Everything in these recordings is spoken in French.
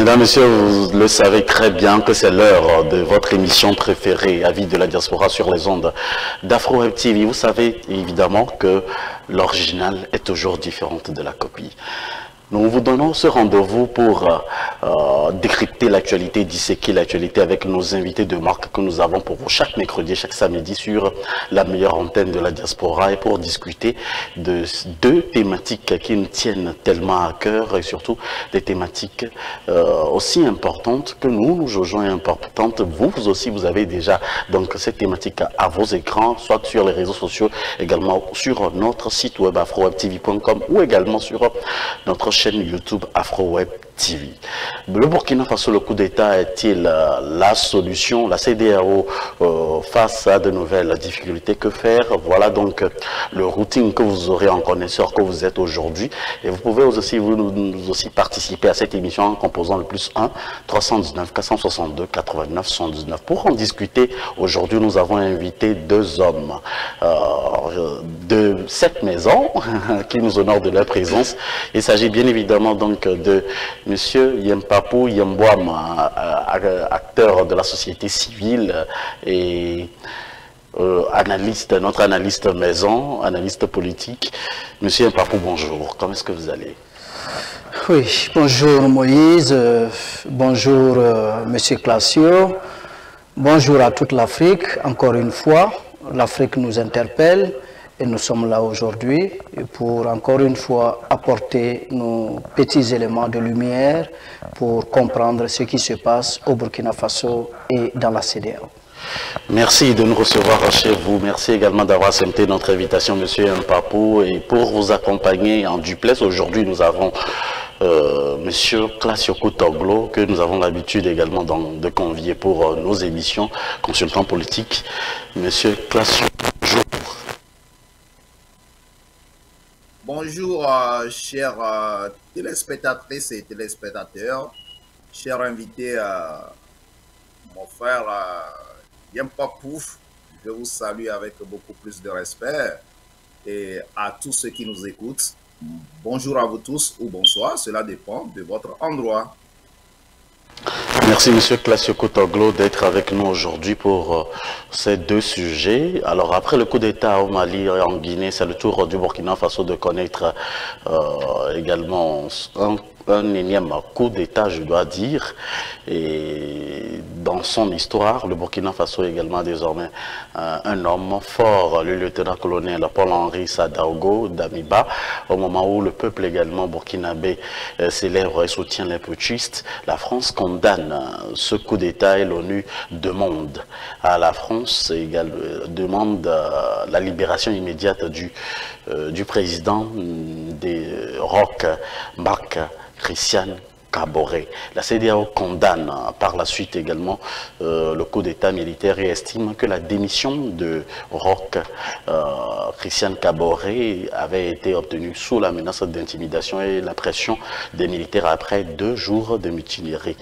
Mesdames, Messieurs, vous le savez très bien que c'est l'heure de votre émission préférée, Avis de la diaspora sur les ondes d'Afro Web TV. Vous savez évidemment que l'original est toujours différente de la copie. Nous vous donnons ce rendez-vous pour décrypter l'actualité, disséquer l'actualité avec nos invités de marque que nous avons pour vous chaque mercredi, chaque samedi sur la meilleure antenne de la diaspora et pour discuter de deux thématiques qui nous tiennent tellement à cœur et surtout des thématiques aussi importantes que nous jugeons importantes. Vous aussi, vous avez déjà donc cette thématique à vos écrans, soit sur les réseaux sociaux, également sur notre site web afrowebtv.com ou également sur notre chaîne YouTube AfroWeb TV. Le Burkina Faso, le coup d'État est-il la solution? La CEDEAO face à de nouvelles difficultés, que faire? Voilà donc le routine que vous aurez en connaisseur que vous êtes aujourd'hui. Et vous pouvez aussi, vous aussi participer à cette émission en composant le +1 319 462 89 119. Pour en discuter, aujourd'hui, nous avons invité deux hommes de cette maison qui nous honorent de leur présence. Il s'agit bien évidemment donc de Monsieur Yempapu Yembouama, acteur de la société civile et notre analyste maison, analyste politique. Monsieur Yempapu, bonjour. Comment est-ce que vous allez? Oui, bonjour Moïse, bonjour Monsieur Classio, bonjour à toute l'Afrique. Encore une fois, l'Afrique nous interpelle. Et nous sommes là aujourd'hui pour encore une fois apporter nos petits éléments de lumière pour comprendre ce qui se passe au Burkina Faso et dans la CEDEAO. Merci de nous recevoir chez vous. Merci également d'avoir accepté notre invitation, Monsieur Yempapu. Et pour vous accompagner en duplex, aujourd'hui nous avons Monsieur Classio Kutoglo, que nous avons l'habitude également de convier pour nos émissions, consultant politique. Monsieur Classio, bonjour. Bonjour, chers téléspectatrices et téléspectateurs, chers invités, mon frère Yempapu, je vous salue avec beaucoup plus de respect et à tous ceux qui nous écoutent, bonjour à vous tous ou bonsoir, cela dépend de votre endroit. Merci Monsieur Classio Kutoglo d'être avec nous aujourd'hui pour ces deux sujets. Alors après le coup d'État au Mali et en Guinée, c'est le tour du Burkina Faso de connaître également un énième coup d'État, je dois dire. Et dans son histoire, le Burkina Faso est également désormais un homme fort, le lieutenant-colonel Paul-Henri Sadaogo Damiba, au moment où le peuple également burkinabé célèbre et soutient les putschistes. La France condamne ce coup d'État et l'ONU demande à la France demande la libération immédiate du président des ROC, Marc Christian Kaboré. La CEDEAO condamne par la suite également le coup d'État militaire et estime que la démission de Roch Christian Kaboré avait été obtenue sous la menace d'intimidation et la pression des militaires après 2 jours de mutinerie.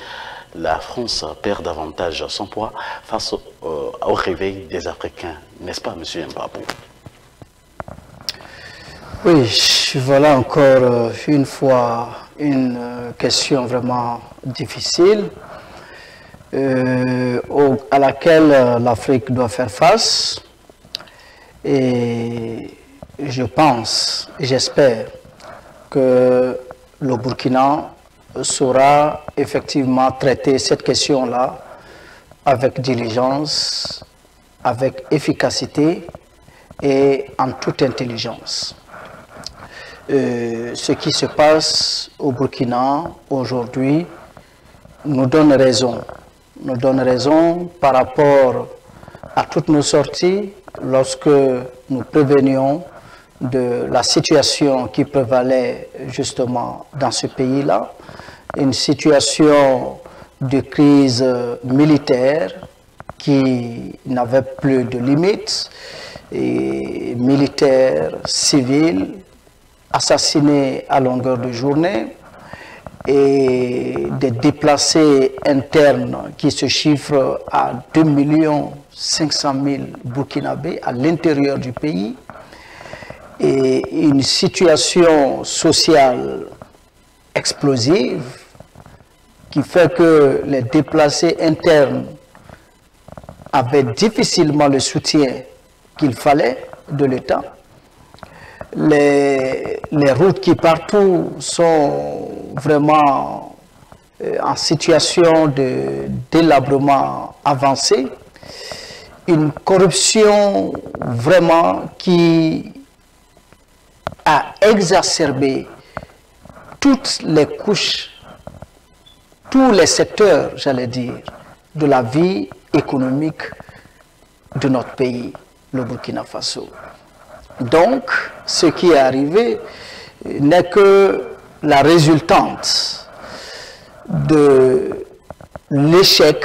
La France perd davantage son poids face au réveil des Africains, n'est-ce pas, Monsieur Yempapu? Oui, voilà encore une fois une question vraiment difficile à laquelle l'Afrique doit faire face. Et je pense, j'espère que le Burkina saura effectivement traiter cette question-là avec diligence, avec efficacité et en toute intelligence. Ce qui se passe au Burkina aujourd'hui nous donne raison par rapport à toutes nos sorties lorsque nous prévenions de la situation qui prévalait justement dans ce pays-là, une situation de crise militaire qui n'avait plus de limites, et militaires, civils, assassinés à longueur de journée, et des déplacés internes qui se chiffrent à 2 500 000 Burkinabés à l'intérieur du pays, et une situation sociale explosive qui fait que les déplacés internes avaient difficilement le soutien qu'il fallait de l'État. Les routes qui partout sont vraiment en situation de délabrement avancé, une corruption vraiment qui a exacerbé toutes les couches, tous les secteurs, j'allais dire, de la vie économique de notre pays, le Burkina Faso. Donc, ce qui est arrivé n'est que la résultante de l'échec,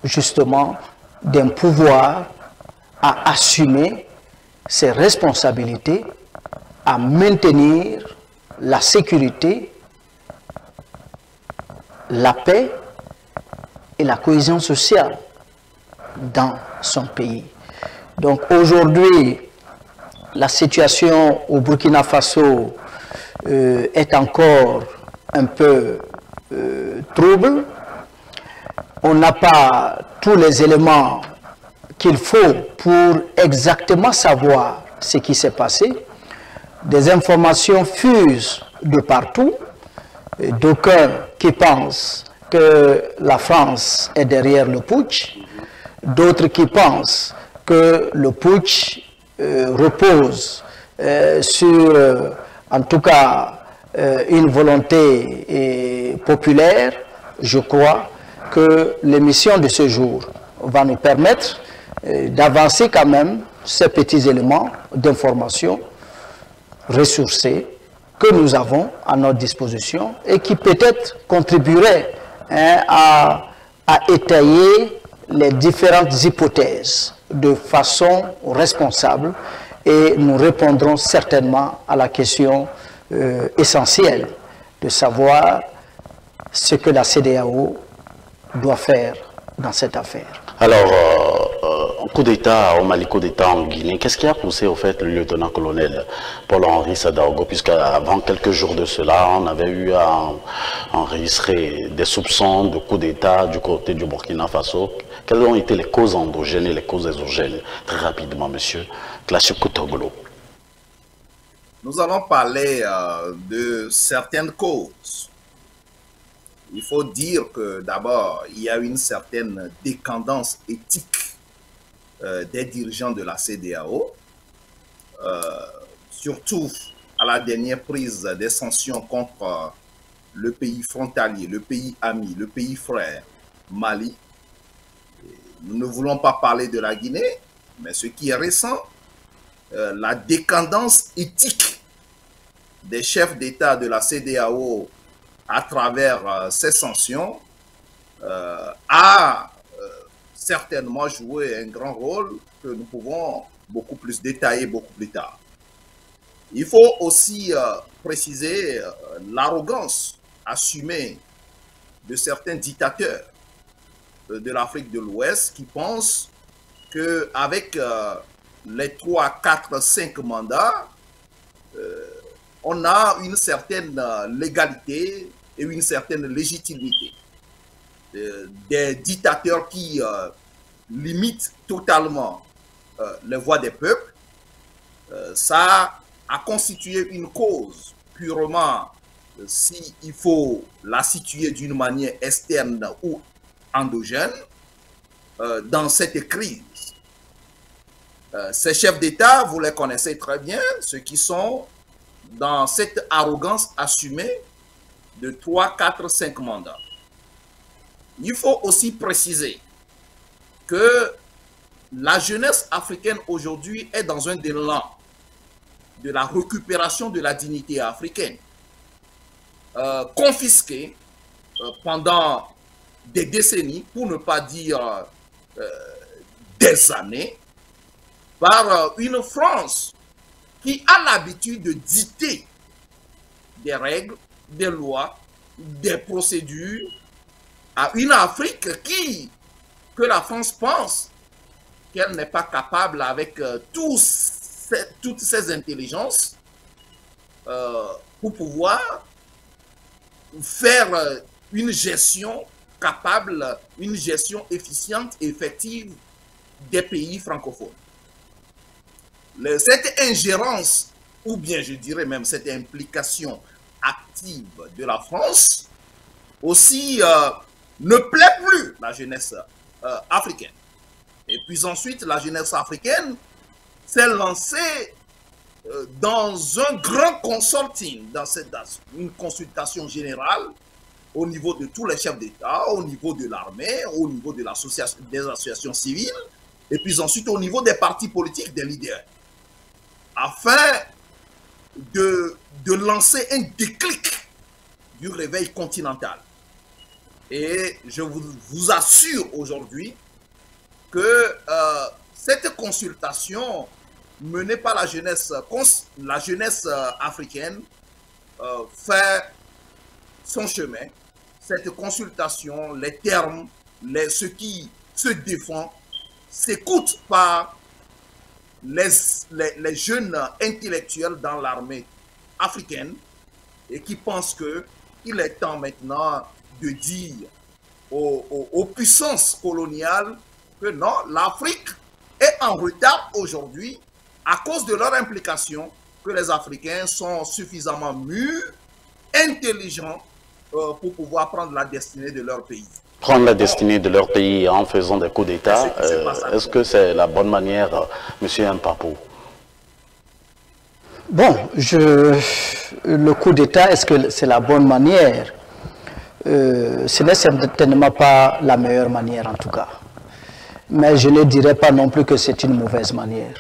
justement, d'un pouvoir à assumer ses responsabilités, à maintenir la sécurité, la paix et la cohésion sociale dans son pays. Donc aujourd'hui, la situation au Burkina Faso est encore un peu trouble. On n'a pas tous les éléments qu'il faut pour exactement savoir ce qui s'est passé. Des informations fusent de partout. D'aucuns qui pensent que la France est derrière le putsch, d'autres qui pensent que le putsch repose sur, en tout cas, une volonté populaire. Je crois que l'émission de ce jour va nous permettre d'avancer quand même ces petits éléments d'information ressourcés que nous avons à notre disposition et qui peut-être contribueraient à étayer les différentes hypothèses de façon responsable, et nous répondrons certainement à la question essentielle de savoir ce que la CEDEAO doit faire dans cette affaire. Alors, coup d'État au Mali, coup d'État en Guinée, qu'est-ce qui a poussé au fait le lieutenant-colonel Paul-Henri Sadaogo, puisque avant quelques jours de cela, on avait eu à enregistrer des soupçons de coup d'État du côté du Burkina Faso. Quelles ont été les causes endogènes et les causes exogènes? Très rapidement, monsieur Classico Kotoglo. Nous allons parler de certaines causes. Il faut dire que d'abord, il y a une certaine décadence éthique des dirigeants de la CEDEAO, surtout à la dernière prise des sanctions contre le pays frontalier, le pays ami, le pays frère, Mali. Nous ne voulons pas parler de la Guinée, mais ce qui est récent, la décadence éthique des chefs d'État de la CEDEAO à travers ces sanctions a certainement joué un grand rôle que nous pouvons beaucoup plus détailler beaucoup plus tard. Il faut aussi préciser l'arrogance assumée de certains dictateurs de l'Afrique de l'Ouest qui pensent qu'avec les 3, 4, 5 mandats, on a une certaine légalité et une certaine légitimité. Des dictateurs qui limitent totalement les voix des peuples, ça a constitué une cause purement, s'il faut la situer d'une manière externe ou endogène, dans cette crise. Ces chefs d'État, vous les connaissez très bien, ceux qui sont dans cette arrogance assumée de 3, 4, 5 mandats. Il faut aussi préciser que la jeunesse africaine aujourd'hui est dans un élan de la récupération de la dignité africaine, confisquée pendant des décennies, pour ne pas dire des années, par une France qui a l'habitude de dicter des règles, des lois, des procédures à une Afrique que la France pense qu'elle n'est pas capable, avec toutes ces intelligences, pour pouvoir faire une gestion capable, une gestion efficiente et effective des pays francophones. Cette ingérence, ou bien je dirais même cette implication active de la France, aussi ne plaît plus la jeunesse africaine. Et puis ensuite, la jeunesse africaine s'est lancée dans un grand consulting, dans une consultation générale au niveau de tous les chefs d'État, au niveau de l'armée, au niveau de des associations civiles, et puis ensuite au niveau des partis politiques, des leaders, afin de lancer un déclic du réveil continental. Et je vous assure aujourd'hui que cette consultation menée par la jeunesse africaine fait son chemin. Cette consultation, les termes, ce qui se défend, s'écoute par les jeunes intellectuels dans l'armée africaine et qui pensent qu'il est temps maintenant de dire aux puissances coloniales que non, l'Afrique est en retard aujourd'hui à cause de leur implication, que les Africains sont suffisamment mûrs, intelligents pour pouvoir prendre la destinée de leur pays. Prendre la destinée de leur pays en faisant des coups d'État, est-ce que c'est la bonne manière, M. Mpapou? Bon, le coup d'État, est-ce que c'est la bonne manière? Ce n'est certainement pas la meilleure manière en tout cas. Mais je ne dirais pas non plus que c'est une mauvaise manière.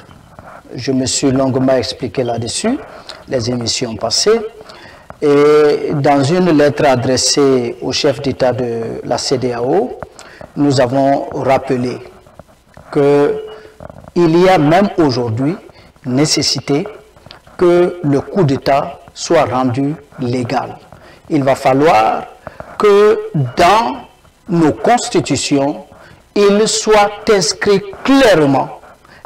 Je me suis longuement expliqué là-dessus, les émissions passées. Et dans une lettre adressée au chef d'État de la CEDEAO, nous avons rappelé qu'il y a même aujourd'hui nécessité que le coup d'État soit rendu légal. Il va falloir que dans nos constitutions, il soit inscrit clairement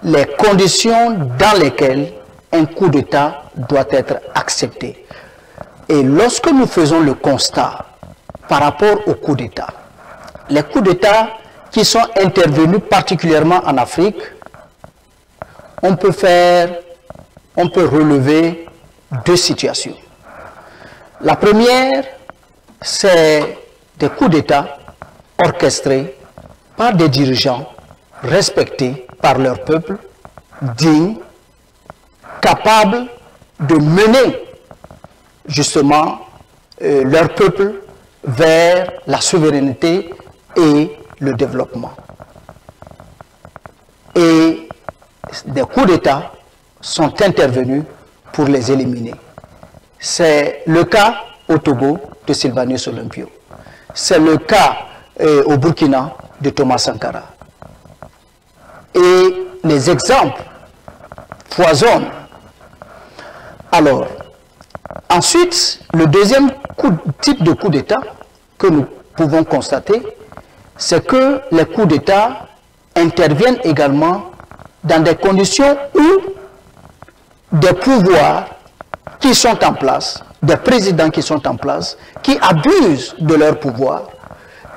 les conditions dans lesquelles un coup d'État doit être accepté. Et lorsque nous faisons le constat par rapport au coup d'État, les coups d'État qui sont intervenus particulièrement en Afrique, on peut relever deux situations. La première, c'est des coups d'État orchestrés par des dirigeants respectés par leur peuple, dignes, capables de mener justement leur peuple vers la souveraineté et le développement. Et des coups d'État sont intervenus pour les éliminer. C'est le cas au Togo de Sylvanus Olympio. C'est le cas au Burkina de Thomas Sankara. Et les exemples foisonnent. Alors, ensuite, le deuxième type de coup d'État que nous pouvons constater, c'est que les coups d'État interviennent également dans des conditions où des pouvoirs qui sont en place, des présidents qui sont en place, qui abusent de leur pouvoir,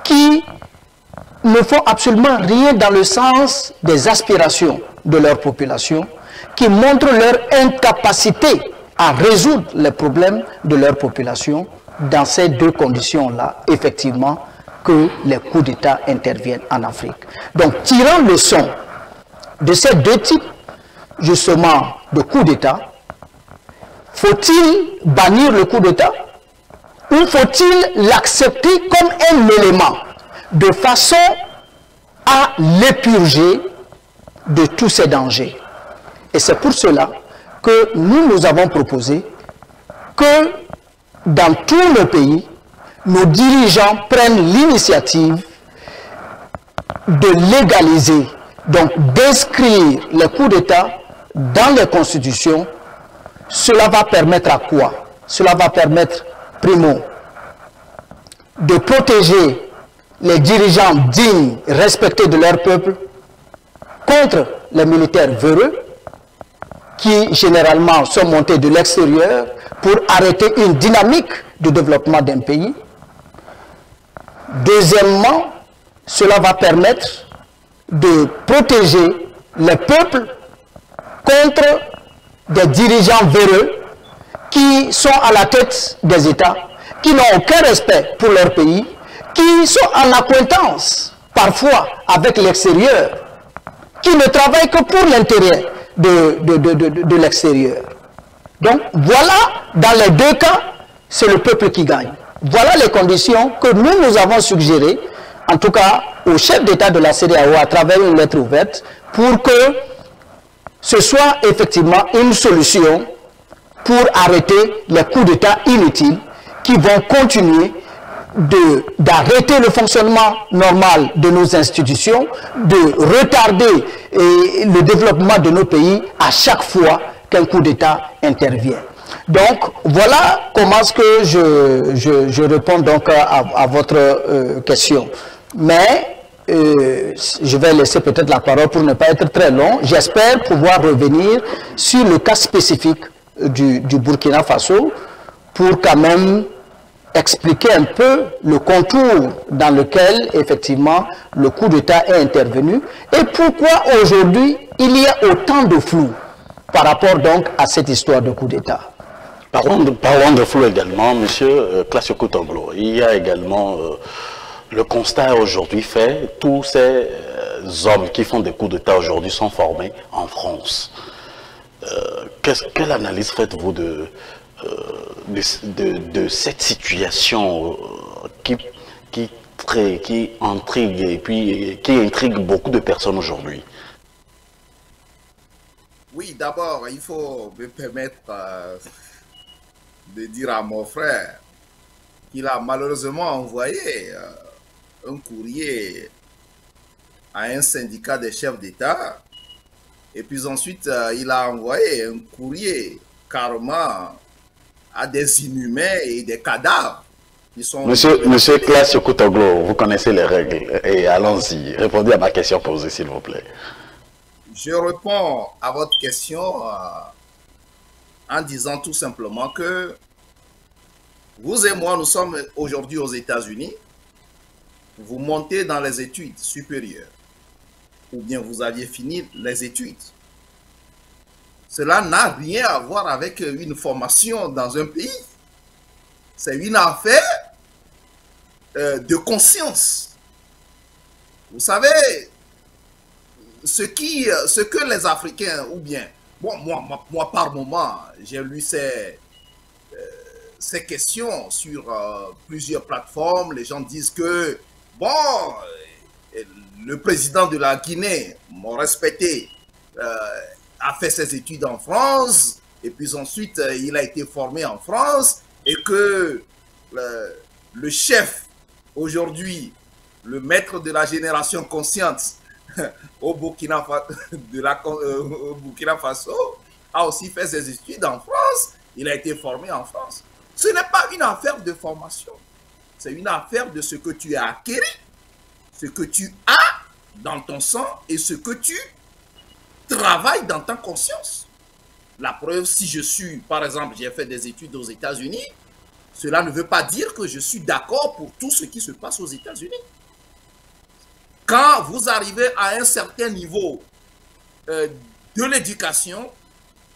qui ne font absolument rien dans le sens des aspirations de leur population, qui montrent leur incapacité à résoudre les problèmes de leur population. Dans ces deux conditions-là, effectivement, que les coups d'État interviennent en Afrique. Donc, tirant leçon de ces deux types, justement, de coups d'État, faut-il bannir le coup d'État ou faut-il l'accepter comme un élément de façon à l'épurger de tous ces dangers? Et c'est pour cela que nous avons proposé que dans tous nos pays, nos dirigeants prennent l'initiative de légaliser, donc d'inscrire les coups d'État dans les constitutions. Cela va permettre à quoi? Cela va permettre, primo, de protéger les dirigeants dignes, respectés de leur peuple, contre les militaires véreux, qui généralement sont montés de l'extérieur pour arrêter une dynamique de développement d'un pays. Deuxièmement, cela va permettre de protéger les peuples contre des dirigeants véreux qui sont à la tête des États, qui n'ont aucun respect pour leur pays, qui sont en accointance parfois avec l'extérieur, qui ne travaillent que pour l'intérêt de l'extérieur. Donc voilà, dans les deux cas, c'est le peuple qui gagne. Voilà les conditions que nous avons suggérées, en tout cas au chef d'État de la CEDEAO à travers une lettre ouverte, pour que ce soit effectivement une solution pour arrêter les coups d'État inutiles qui vont continuer d'arrêter le fonctionnement normal de nos institutions, de retarder le développement de nos pays à chaque fois qu'un coup d'État intervient. Donc, voilà comment est-ce que je réponds donc à votre question. Mais, je vais laisser peut-être la parole pour ne pas être très long. J'espère pouvoir revenir sur le cas spécifique du Burkina Faso pour quand même expliquer un peu le contour dans lequel, effectivement, le coup d'État est intervenu et pourquoi aujourd'hui il y a autant de flou par rapport donc à cette histoire de coup d'État. Parlons de flou également, monsieur Classio Kouto-Glo. Il y a également le constat aujourd'hui fait, tous ces hommes qui font des coups d'État aujourd'hui sont formés en France. Quelle analyse faites-vous de cette situation qui intrigue et puis qui intrigue beaucoup de personnes aujourd'hui? Oui, d'abord, il faut me permettre de dire à mon frère qu'il a malheureusement envoyé un courrier à un syndicat des chefs d'État et puis ensuite il a envoyé un courrier carrément à des inhumains et des cadavres qui sont... Monsieur Classio Kouto-Glo, vous connaissez les règles et allons-y, répondez à ma question posée s'il vous plaît. Je réponds à votre question en disant tout simplement que vous et moi, nous sommes aujourd'hui aux États-Unis. Vous montez dans les études supérieures ou bien vous aviez fini les études. Cela n'a rien à voir avec une formation dans un pays. C'est une affaire de conscience. Vous savez, ce que les Africains, ou bien, bon, moi par moment, j'ai lu ces questions sur plusieurs plateformes. Les gens disent que, bon, le président de la Guinée, mon respecté, a fait ses études en France, et puis ensuite, il a été formé en France, et que le chef, aujourd'hui, le maître de la génération consciente, au Burkina Faso, a aussi fait ses études en France. Il a été formé en France. Ce n'est pas une affaire de formation. C'est une affaire de ce que tu as acquis, ce que tu as dans ton sang et ce que tu travailles dans ta conscience. La preuve, si je suis, par exemple, j'ai fait des études aux États-Unis, cela ne veut pas dire que je suis d'accord pour tout ce qui se passe aux États-Unis. Quand vous arrivez à un certain niveau de l'éducation,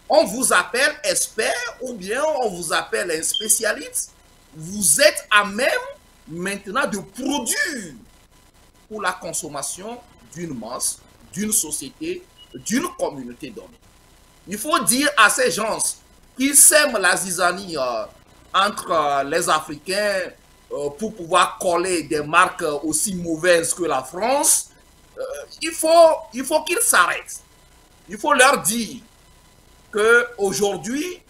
on vous appelle expert ou bien on vous appelle un spécialiste. Vous êtes à même maintenant de produire pour la consommation d'une masse, d'une société, d'une communauté donnée. Il faut dire à ces gens qui sèment la zizanie entre les Africains pour pouvoir coller des marques aussi mauvaises que la France, il faut qu'ils s'arrêtent. Il faut leur dire qu'aujourd'hui,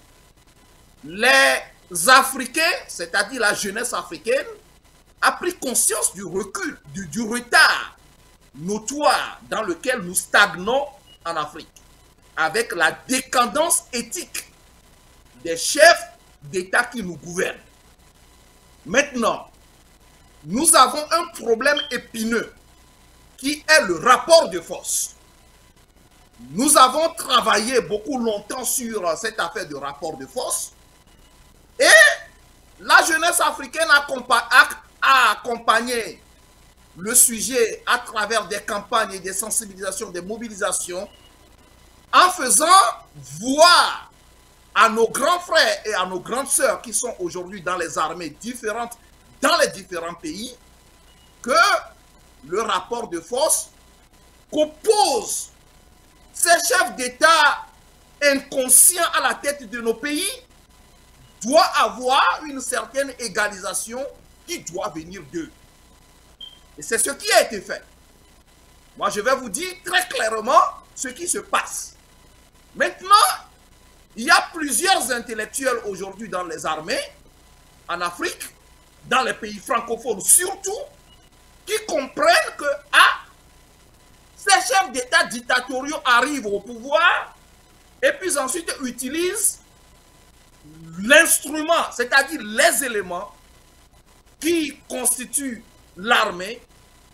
les Africains, c'est-à-dire la jeunesse africaine, a pris conscience du recul, du retard notoire dans lequel nous stagnons en Afrique, avec la décadence éthique des chefs d'État qui nous gouvernent. Maintenant, nous avons un problème épineux qui est le rapport de force. Nous avons travaillé beaucoup longtemps sur cette affaire de rapport de force et la jeunesse africaine a accompagné le sujet à travers des campagnes et des sensibilisations, des mobilisations, en faisant voir à nos grands frères et à nos grandes sœurs qui sont aujourd'hui dans les armées différentes, dans les différents pays, que le rapport de force qu'opposent ces chefs d'État inconscients à la tête de nos pays doit avoir une certaine égalisation qui doit venir d'eux. Et c'est ce qui a été fait. Moi, je vais vous dire très clairement ce qui se passe. Maintenant, il y a plusieurs intellectuels aujourd'hui dans les armées, en Afrique, dans les pays francophones surtout, qui comprennent que ces chefs d'État dictatoriaux arrivent au pouvoir et puis ensuite utilisent l'instrument, c'est-à-dire les éléments qui constituent l'armée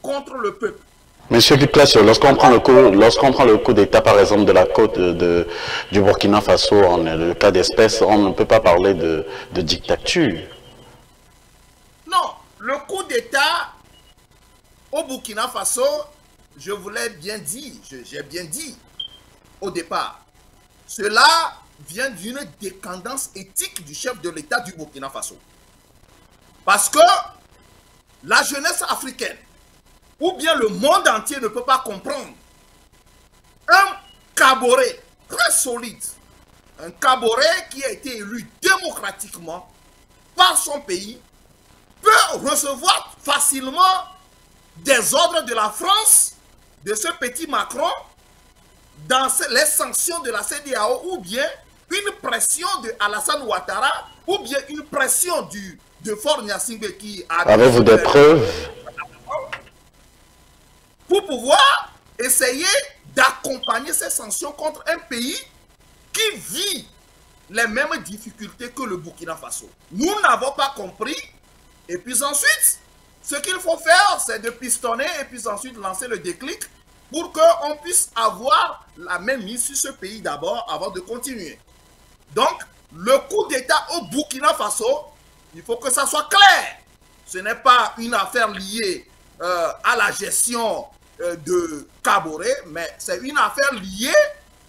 contre le peuple. Monsieur Duclassio, lorsqu'on prend le coup d'État, par exemple, de la côte du Burkina Faso, en le cas d'espèce, on ne peut pas parler de dictature. Non, le coup d'État au Burkina Faso, je vous l'ai bien dit, j'ai bien dit au départ, cela vient d'une décadence éthique du chef de l'État du Burkina Faso. Parce que la jeunesse africaine, ou bien le monde entier ne peut pas comprendre un Kaboré très solide, un Kaboré qui a été élu démocratiquement par son pays, peut recevoir facilement des ordres de la France, de ce petit Macron, dans les sanctions de la CEDEAO, ou bien une pression de Alassane Ouattara, ou bien une pression de Faure Gnassingbé qui a... Avez-vous des preuves? Pour pouvoir essayer d'accompagner ces sanctions contre un pays qui vit les mêmes difficultés que le Burkina Faso. Nous n'avons pas compris. Et puis ensuite, ce qu'il faut faire, c'est de pistonner et puis ensuite lancer le déclic pour qu'on puisse avoir la même mise sur ce pays d'abord avant de continuer. Donc, le coup d'État au Burkina Faso, il faut que ça soit clair. Ce n'est pas une affaire liée à la gestion de Kaboré, mais c'est une affaire liée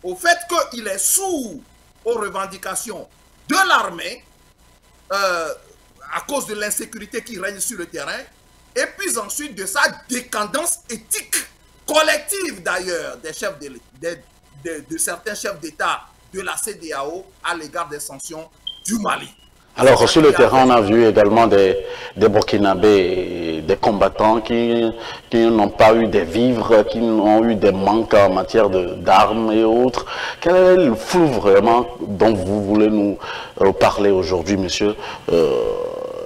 au fait qu'il est sourd aux revendications de l'armée à cause de l'insécurité qui règne sur le terrain, et puis ensuite de sa décadence éthique collective d'ailleurs des chefs de certains chefs d'État de la CEDEAO à l'égard des sanctions du Mali. Alors, sur le terrain, on a vu également des Burkinabés, des combattants qui n'ont pas eu des vivres, qui ont eu des manques en matière d'armes et autres. Quel est le flou vraiment dont vous voulez nous parler aujourd'hui, monsieur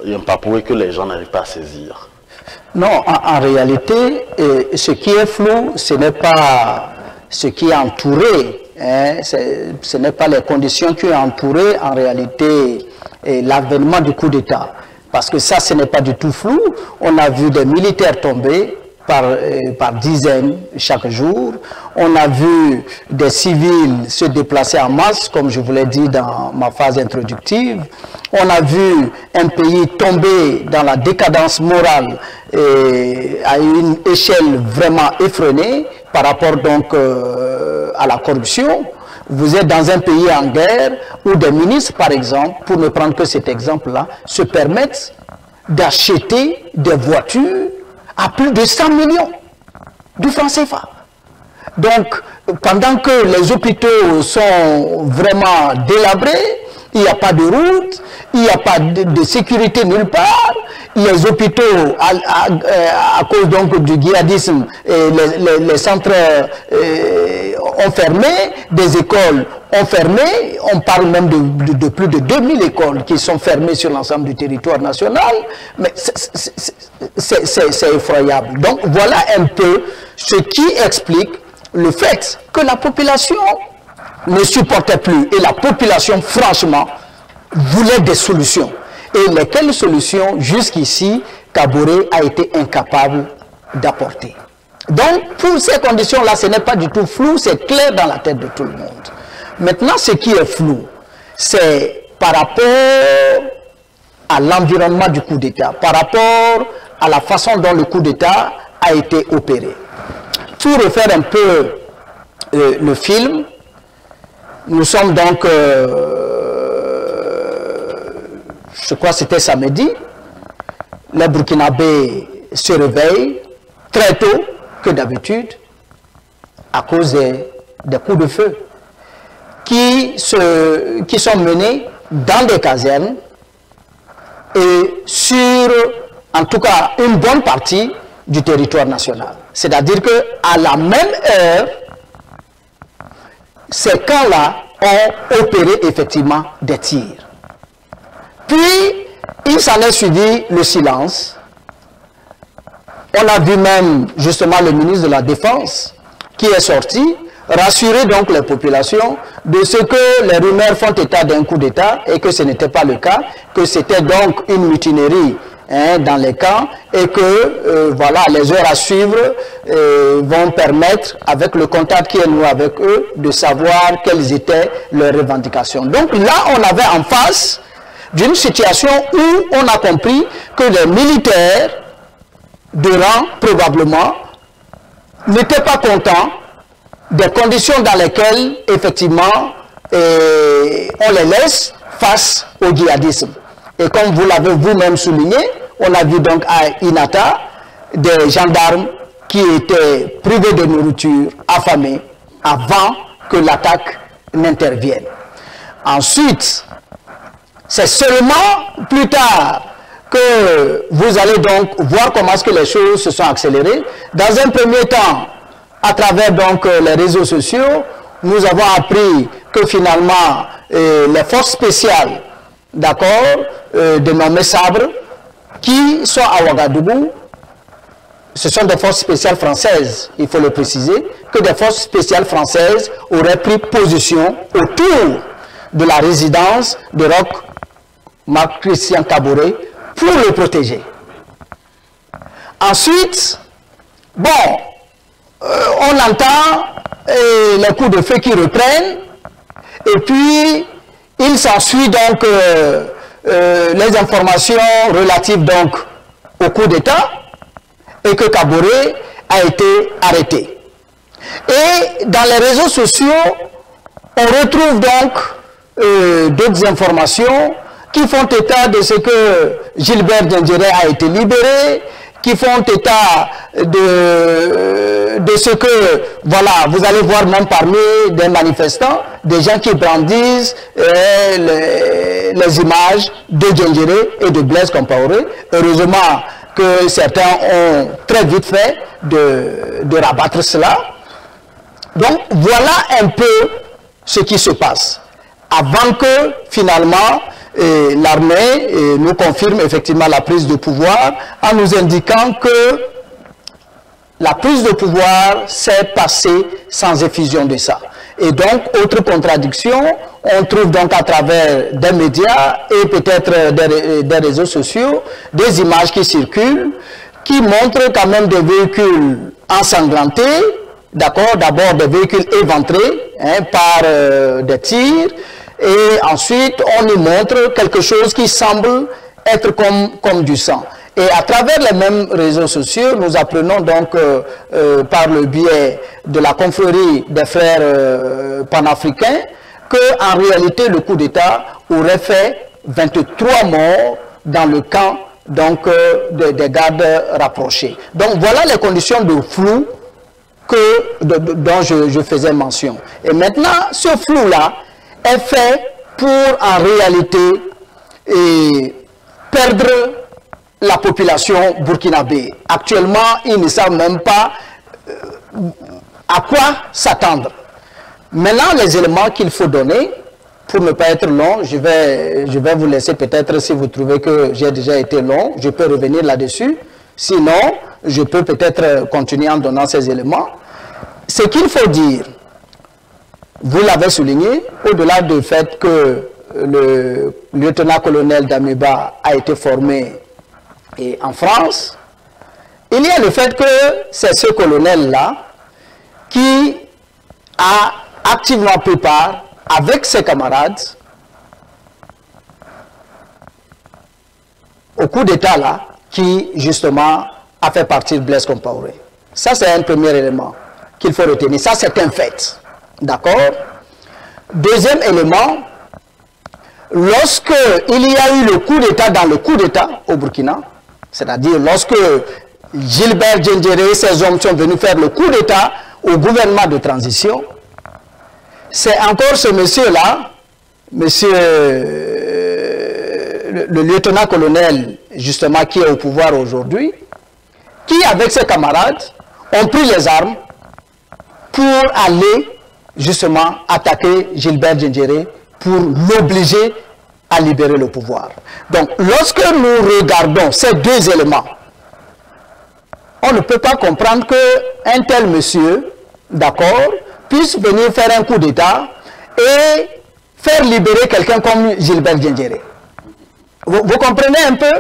Yampapoué, que les gens n'arrivent pas à saisir? Non, en réalité, ce qui est flou, ce n'est pas ce qui est entouré. Hein, ce n'est pas les conditions qui ont entouré en réalité l'avènement du coup d'État. Parce que ça, ce n'est pas du tout flou. On a vu des militaires tomber par dizaines chaque jour. On a vu des civils se déplacer en masse, comme je vous l'ai dit dans ma phase introductive. On a vu un pays tomber dans la décadence morale à une échelle vraiment effrénée par rapport donc à la corruption. Vous êtes dans un pays en guerre où des ministres, par exemple, pour ne prendre que cet exemple-là, se permettent d'acheter des voitures à plus de 100 millions de francs CFA. Donc, pendant que les hôpitaux sont vraiment délabrés, il n'y a pas de route, il n'y a pas de sécurité nulle part, les hôpitaux, à cause donc du djihadisme, les centres ont fermé, des écoles ont fermé, on parle même de plus de 2000 écoles qui sont fermées sur l'ensemble du territoire national, mais c'est effroyable. Donc voilà un peu ce qui explique le fait que la population ne supportait plus, et la population franchement voulait des solutions. Et lesquelles solutions jusqu'ici Kaboré a été incapable d'apporter. Donc pour ces conditions-là, ce n'est pas du tout flou, c'est clair dans la tête de tout le monde. Maintenant, ce qui est flou, c'est par rapport à l'environnement du coup d'État, par rapport à la façon dont le coup d'État a été opéré. Pour refaire un peu le film, nous sommes donc, je crois que c'était samedi, les Burkinabés se réveillent très tôt que d'habitude à cause des coups de feu qui sont menés dans des casernes et sur, en tout cas, une bonne partie du territoire national. C'est-à-dire qu'à la même heure, ces camps-là ont opéré effectivement des tirs. Puis, il s'en est suivi le silence. On a vu même justement le ministre de la Défense qui est sorti, rassurer donc les populations de ce que les rumeurs font état d'un coup d'État et que ce n'était pas le cas, que c'était donc une mutinerie dans les camps et que voilà, les heures à suivre vont permettre, avec le contact qui est noué avec eux, de savoir quelles étaient leurs revendications. Donc là, on avait en face d'une situation où on a compris que les militaires de rang, probablement, n'étaient pas contents des conditions dans lesquelles, effectivement, on les laisse face au djihadisme. Et comme vous l'avez vous-même souligné, on a vu donc à Inata des gendarmes qui étaient privés de nourriture, affamés, avant que l'attaque n'intervienne. Ensuite, c'est seulement plus tard que vous allez donc voir comment est-ce que les choses se sont accélérées. Dans un premier temps, à travers donc les réseaux sociaux, nous avons appris que finalement les forces spéciales, d'accord, dénommées Sabre, qui sont à Ouagadougou, ce sont des forces spéciales françaises, il faut le préciser, que des forces spéciales françaises auraient pris position autour de la résidence de Roch Marc-Christian Kaboré pour le protéger. Ensuite, bon, on entend les coups de feu qui reprennent, et puis il s'ensuit donc les informations relatives donc au coup d'État et que Kaboré a été arrêté. Et dans les réseaux sociaux, on retrouve donc d'autres informations qui font état de ce que Gilbert Diendéré a été libéré, qui font état de ce que, voilà, vous allez voir même parmi des manifestants, des gens qui brandissent les images de Diendéré et de Blaise Compaoré. Heureusement que certains ont très vite fait de rabattre cela. Donc voilà un peu ce qui se passe. Avant que finalement l'armée nous confirme effectivement la prise de pouvoir en nous indiquant que la prise de pouvoir s'est passée sans effusion de sang. Et donc, autre contradiction, on trouve donc à travers des médias et peut-être des réseaux sociaux, des images qui circulent, qui montrent quand même des véhicules ensanglantés, d'accord, d'abord des véhicules éventrés par des tirs, et ensuite on nous montre quelque chose qui semble être comme du sang. Et à travers les mêmes réseaux sociaux, nous apprenons donc par le biais de la confrérie des frères panafricains qu'en réalité le coup d'État aurait fait 23 morts dans le camp donc, des gardes rapprochés. Donc voilà les conditions de flou dont je faisais mention. Et maintenant, ce flou-là est fait pour en réalité perdre la population burkinabé. Actuellement, ils ne savent même pas à quoi s'attendre. Maintenant, les éléments qu'il faut donner, pour ne pas être long, je vais vous laisser peut-être, si vous trouvez que j'ai déjà été long, je peux revenir là-dessus. Sinon, je peux peut-être continuer en donnant ces éléments. Ce qu'il faut dire, vous l'avez souligné, au-delà du fait que le lieutenant-colonel Damiba a été formé en France, il y a le fait que c'est ce colonel-là qui a activement pris part avec ses camarades au coup d'État là, qui, justement, a fait partir Blaise Compaoré. Ça, c'est un premier élément qu'il faut retenir. Ça, c'est un fait. D'accord? Deuxième élément, lorsque il y a eu le coup d'État dans le coup d'État au Burkina, c'est-à-dire lorsque Gilbert Diendéré et ses hommes sont venus faire le coup d'État au gouvernement de transition, c'est encore ce monsieur-là, le lieutenant-colonel, justement, qui est au pouvoir aujourd'hui, qui, avec ses camarades, ont pris les armes pour aller, justement, attaquer Gilbert Diendéré pour l'obliger à libérer le pouvoir. Donc, lorsque nous regardons ces deux éléments, on ne peut pas comprendre qu'un tel monsieur, d'accord, puisse venir faire un coup d'État et faire libérer quelqu'un comme Gilbert Diendéré. Vous comprenez un peu?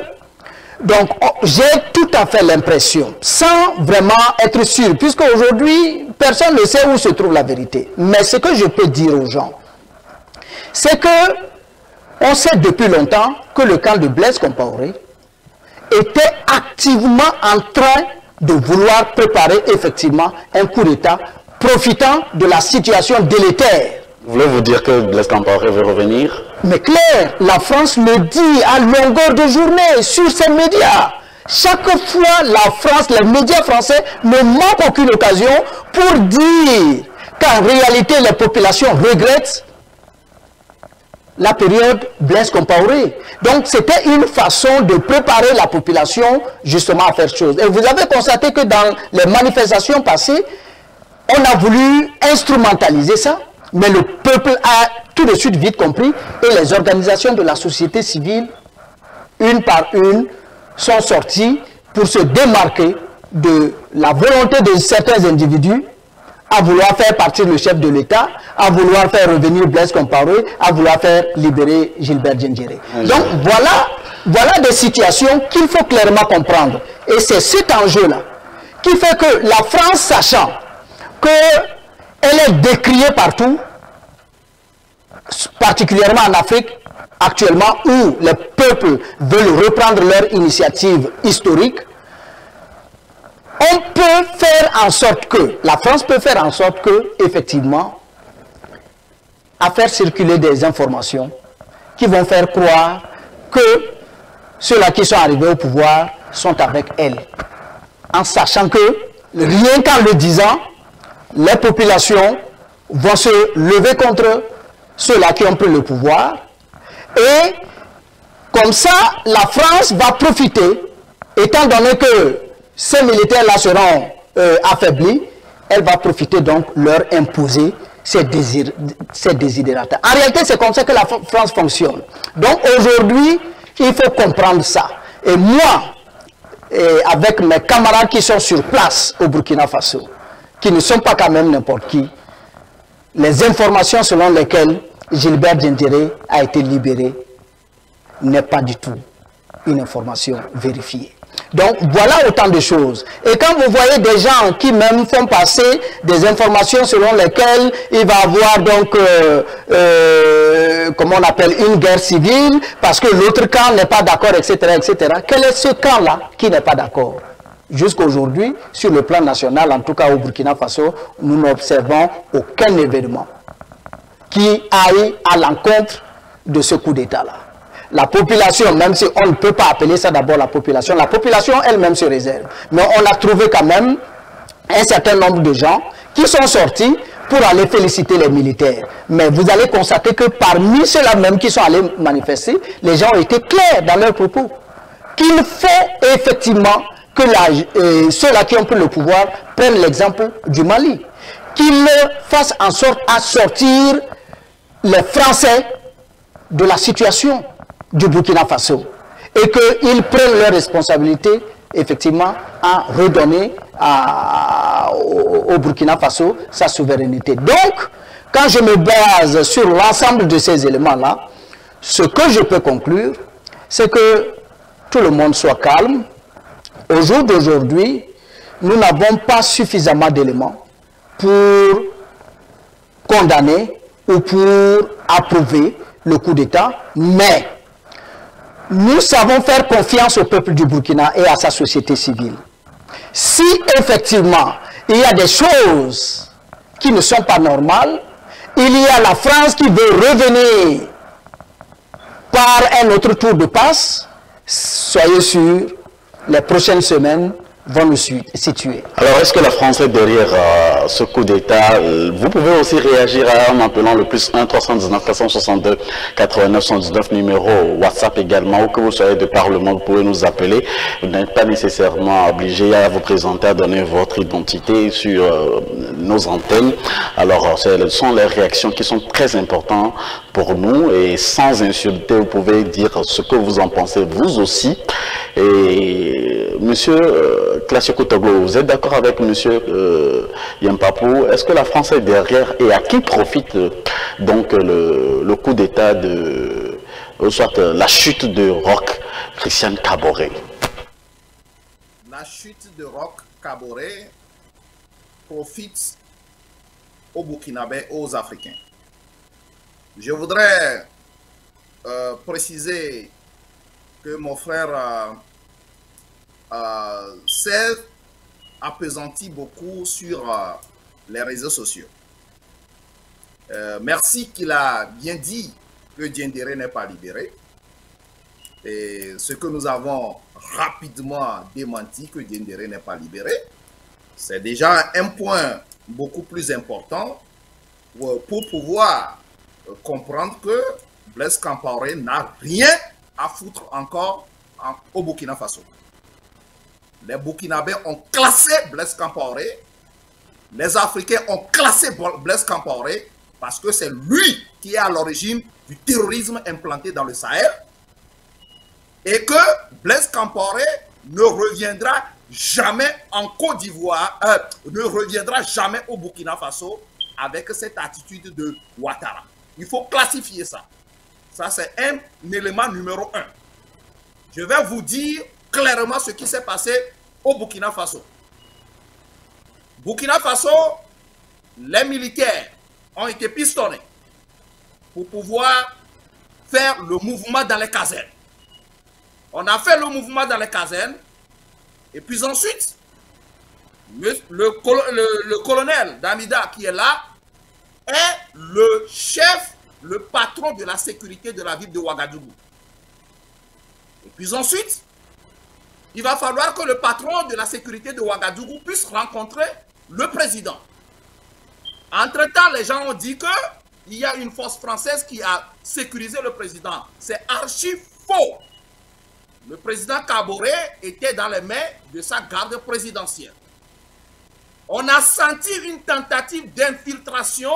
Donc, j'ai tout à fait l'impression, sans vraiment être sûr, puisque aujourd'hui, personne ne sait où se trouve la vérité. Mais ce que je peux dire aux gens, c'est que on sait depuis longtemps que le camp de Blaise Compaoré était activement en train de vouloir préparer effectivement un coup d'État profitant de la situation délétère. Voulez-vous dire que Blaise Compaoré veut revenir? Mais clair, la France le dit à longueur de journée sur ses médias. Chaque fois, la France, les médias français ne manquent aucune occasion pour dire qu'en réalité, les populations regrettent la période Blaise Compaoré. Donc, c'était une façon de préparer la population justement à faire chose. Et vous avez constaté que dans les manifestations passées, on a voulu instrumentaliser ça, mais le peuple a tout de suite vite compris et les organisations de la société civile, une par une, sont sorties pour se démarquer de la volonté de certains individus à vouloir faire partir le chef de l'État, à vouloir faire revenir Blaise Compaoré, à vouloir faire libérer Gilbert Diendéré. Donc voilà des situations qu'il faut clairement comprendre. Et c'est cet enjeu-là qui fait que la France, sachant qu'elle est décriée partout, particulièrement en Afrique, actuellement, où les peuples veulent reprendre leur initiative historique, on peut faire en sorte que, la France peut faire en sorte que, effectivement, à faire circuler des informations qui vont faire croire que ceux-là qui sont arrivés au pouvoir sont avec elle. En sachant que, rien qu'en le disant, les populations vont se lever contre ceux-là qui ont pris le pouvoir. Et comme ça, la France va profiter, étant donné que ces militaires-là seront affaiblis, elle va profiter donc leur imposer ses désidératas. En réalité, c'est comme ça que la France fonctionne. Donc aujourd'hui, il faut comprendre ça. Et moi, avec mes camarades qui sont sur place au Burkina Faso, qui ne sont pas quand même n'importe qui, les informations selon lesquelles Gilbert Diendéré a été libéré n'est pas du tout une information vérifiée. Donc voilà autant de choses. Et quand vous voyez des gens qui même font passer des informations selon lesquelles il va avoir donc, comment on appelle, une guerre civile, parce que l'autre camp n'est pas d'accord, etc., etc. Quel est ce camp-là qui n'est pas d'accord? Jusqu'aujourd'hui, sur le plan national, en tout cas au Burkina Faso, nous n'observons aucun événement qui aille à l'encontre de ce coup d'État-là. La population, même si on ne peut pas appeler ça d'abord la population elle-même se réserve. Mais on a trouvé quand même un certain nombre de gens qui sont sortis pour aller féliciter les militaires. Mais vous allez constater que parmi ceux-là même qui sont allés manifester, les gens ont été clairs dans leurs propos. Qu'il faut effectivement que ceux-là qui ont pris le pouvoir prennent l'exemple du Mali. Qu'ils fassent en sorte à sortir les Français de la situation du Burkina Faso et qu'ils prennent leurs responsabilités effectivement à redonner au Burkina Faso sa souveraineté. Donc, quand je me base sur l'ensemble de ces éléments-là, ce que je peux conclure, c'est que tout le monde soit calme. Au jour d'aujourd'hui, nous n'avons pas suffisamment d'éléments pour condamner ou pour approuver le coup d'État, mais nous savons faire confiance au peuple du Burkina et à sa société civile. Si effectivement il y a des choses qui ne sont pas normales, il y a la France qui veut revenir par un autre tour de passe, soyez sûrs, les prochaines semaines vont nous situer. Alors, est-ce que la France est derrière ce coup d'État? Vous pouvez aussi réagir en appelant le plus 1 319 462 89 119 numéro WhatsApp également, ou que vous soyez de par le monde, vous pouvez nous appeler. Vous n'êtes pas nécessairement obligé à vous présenter, à donner votre identité sur nos antennes. Alors, ce sont les réactions qui sont très importantes pour nous, et sans insulter, vous pouvez dire ce que vous en pensez vous aussi. Et monsieur Classieux Kotoglo, vous êtes d'accord avec monsieur Yampapou? Est-ce que la France est derrière, et à qui profite donc le coup d'État de, soit la chute de Roch Christian Kaboré? La chute de Roch Kaboré profite aux Burkinabés, aux Africains. Je voudrais préciser que mon frère s'est appesanti beaucoup sur les réseaux sociaux. Merci qu'il a bien dit que Diendéré n'est pas libéré. Et ce que nous avons rapidement démenti, que Diendéré n'est pas libéré, c'est déjà un point beaucoup plus important pour pouvoir comprendre que Blaise Compaoré n'a rien à foutre encore au Burkina Faso. Les Burkinabés ont classé Blaise Compaoré, les Africains ont classé Blaise Compaoré parce que c'est lui qui est à l'origine du terrorisme implanté dans le Sahel, et que Blaise Compaoré ne reviendra jamais en Côte d'Ivoire, ne reviendra jamais au Burkina Faso avec cette attitude de Ouattara. Il faut classifier ça. Ça, c'est un élément numéro 1. Je vais vous dire clairement ce qui s'est passé au Burkina Faso. Burkina Faso, les militaires ont été pistonnés pour pouvoir faire le mouvement dans les casernes. On a fait le mouvement dans les casernes, et puis ensuite, le colonel Damida qui est là est le chef, le patron de la sécurité de la ville de Ouagadougou. Et puis ensuite, il va falloir que le patron de la sécurité de Ouagadougou puisse rencontrer le président. Entre-temps, les gens ont dit qu'il y a une force française qui a sécurisé le président. C'est archi faux. Le président Kaboré était dans les mains de sa garde présidentielle. On a senti une tentative d'infiltration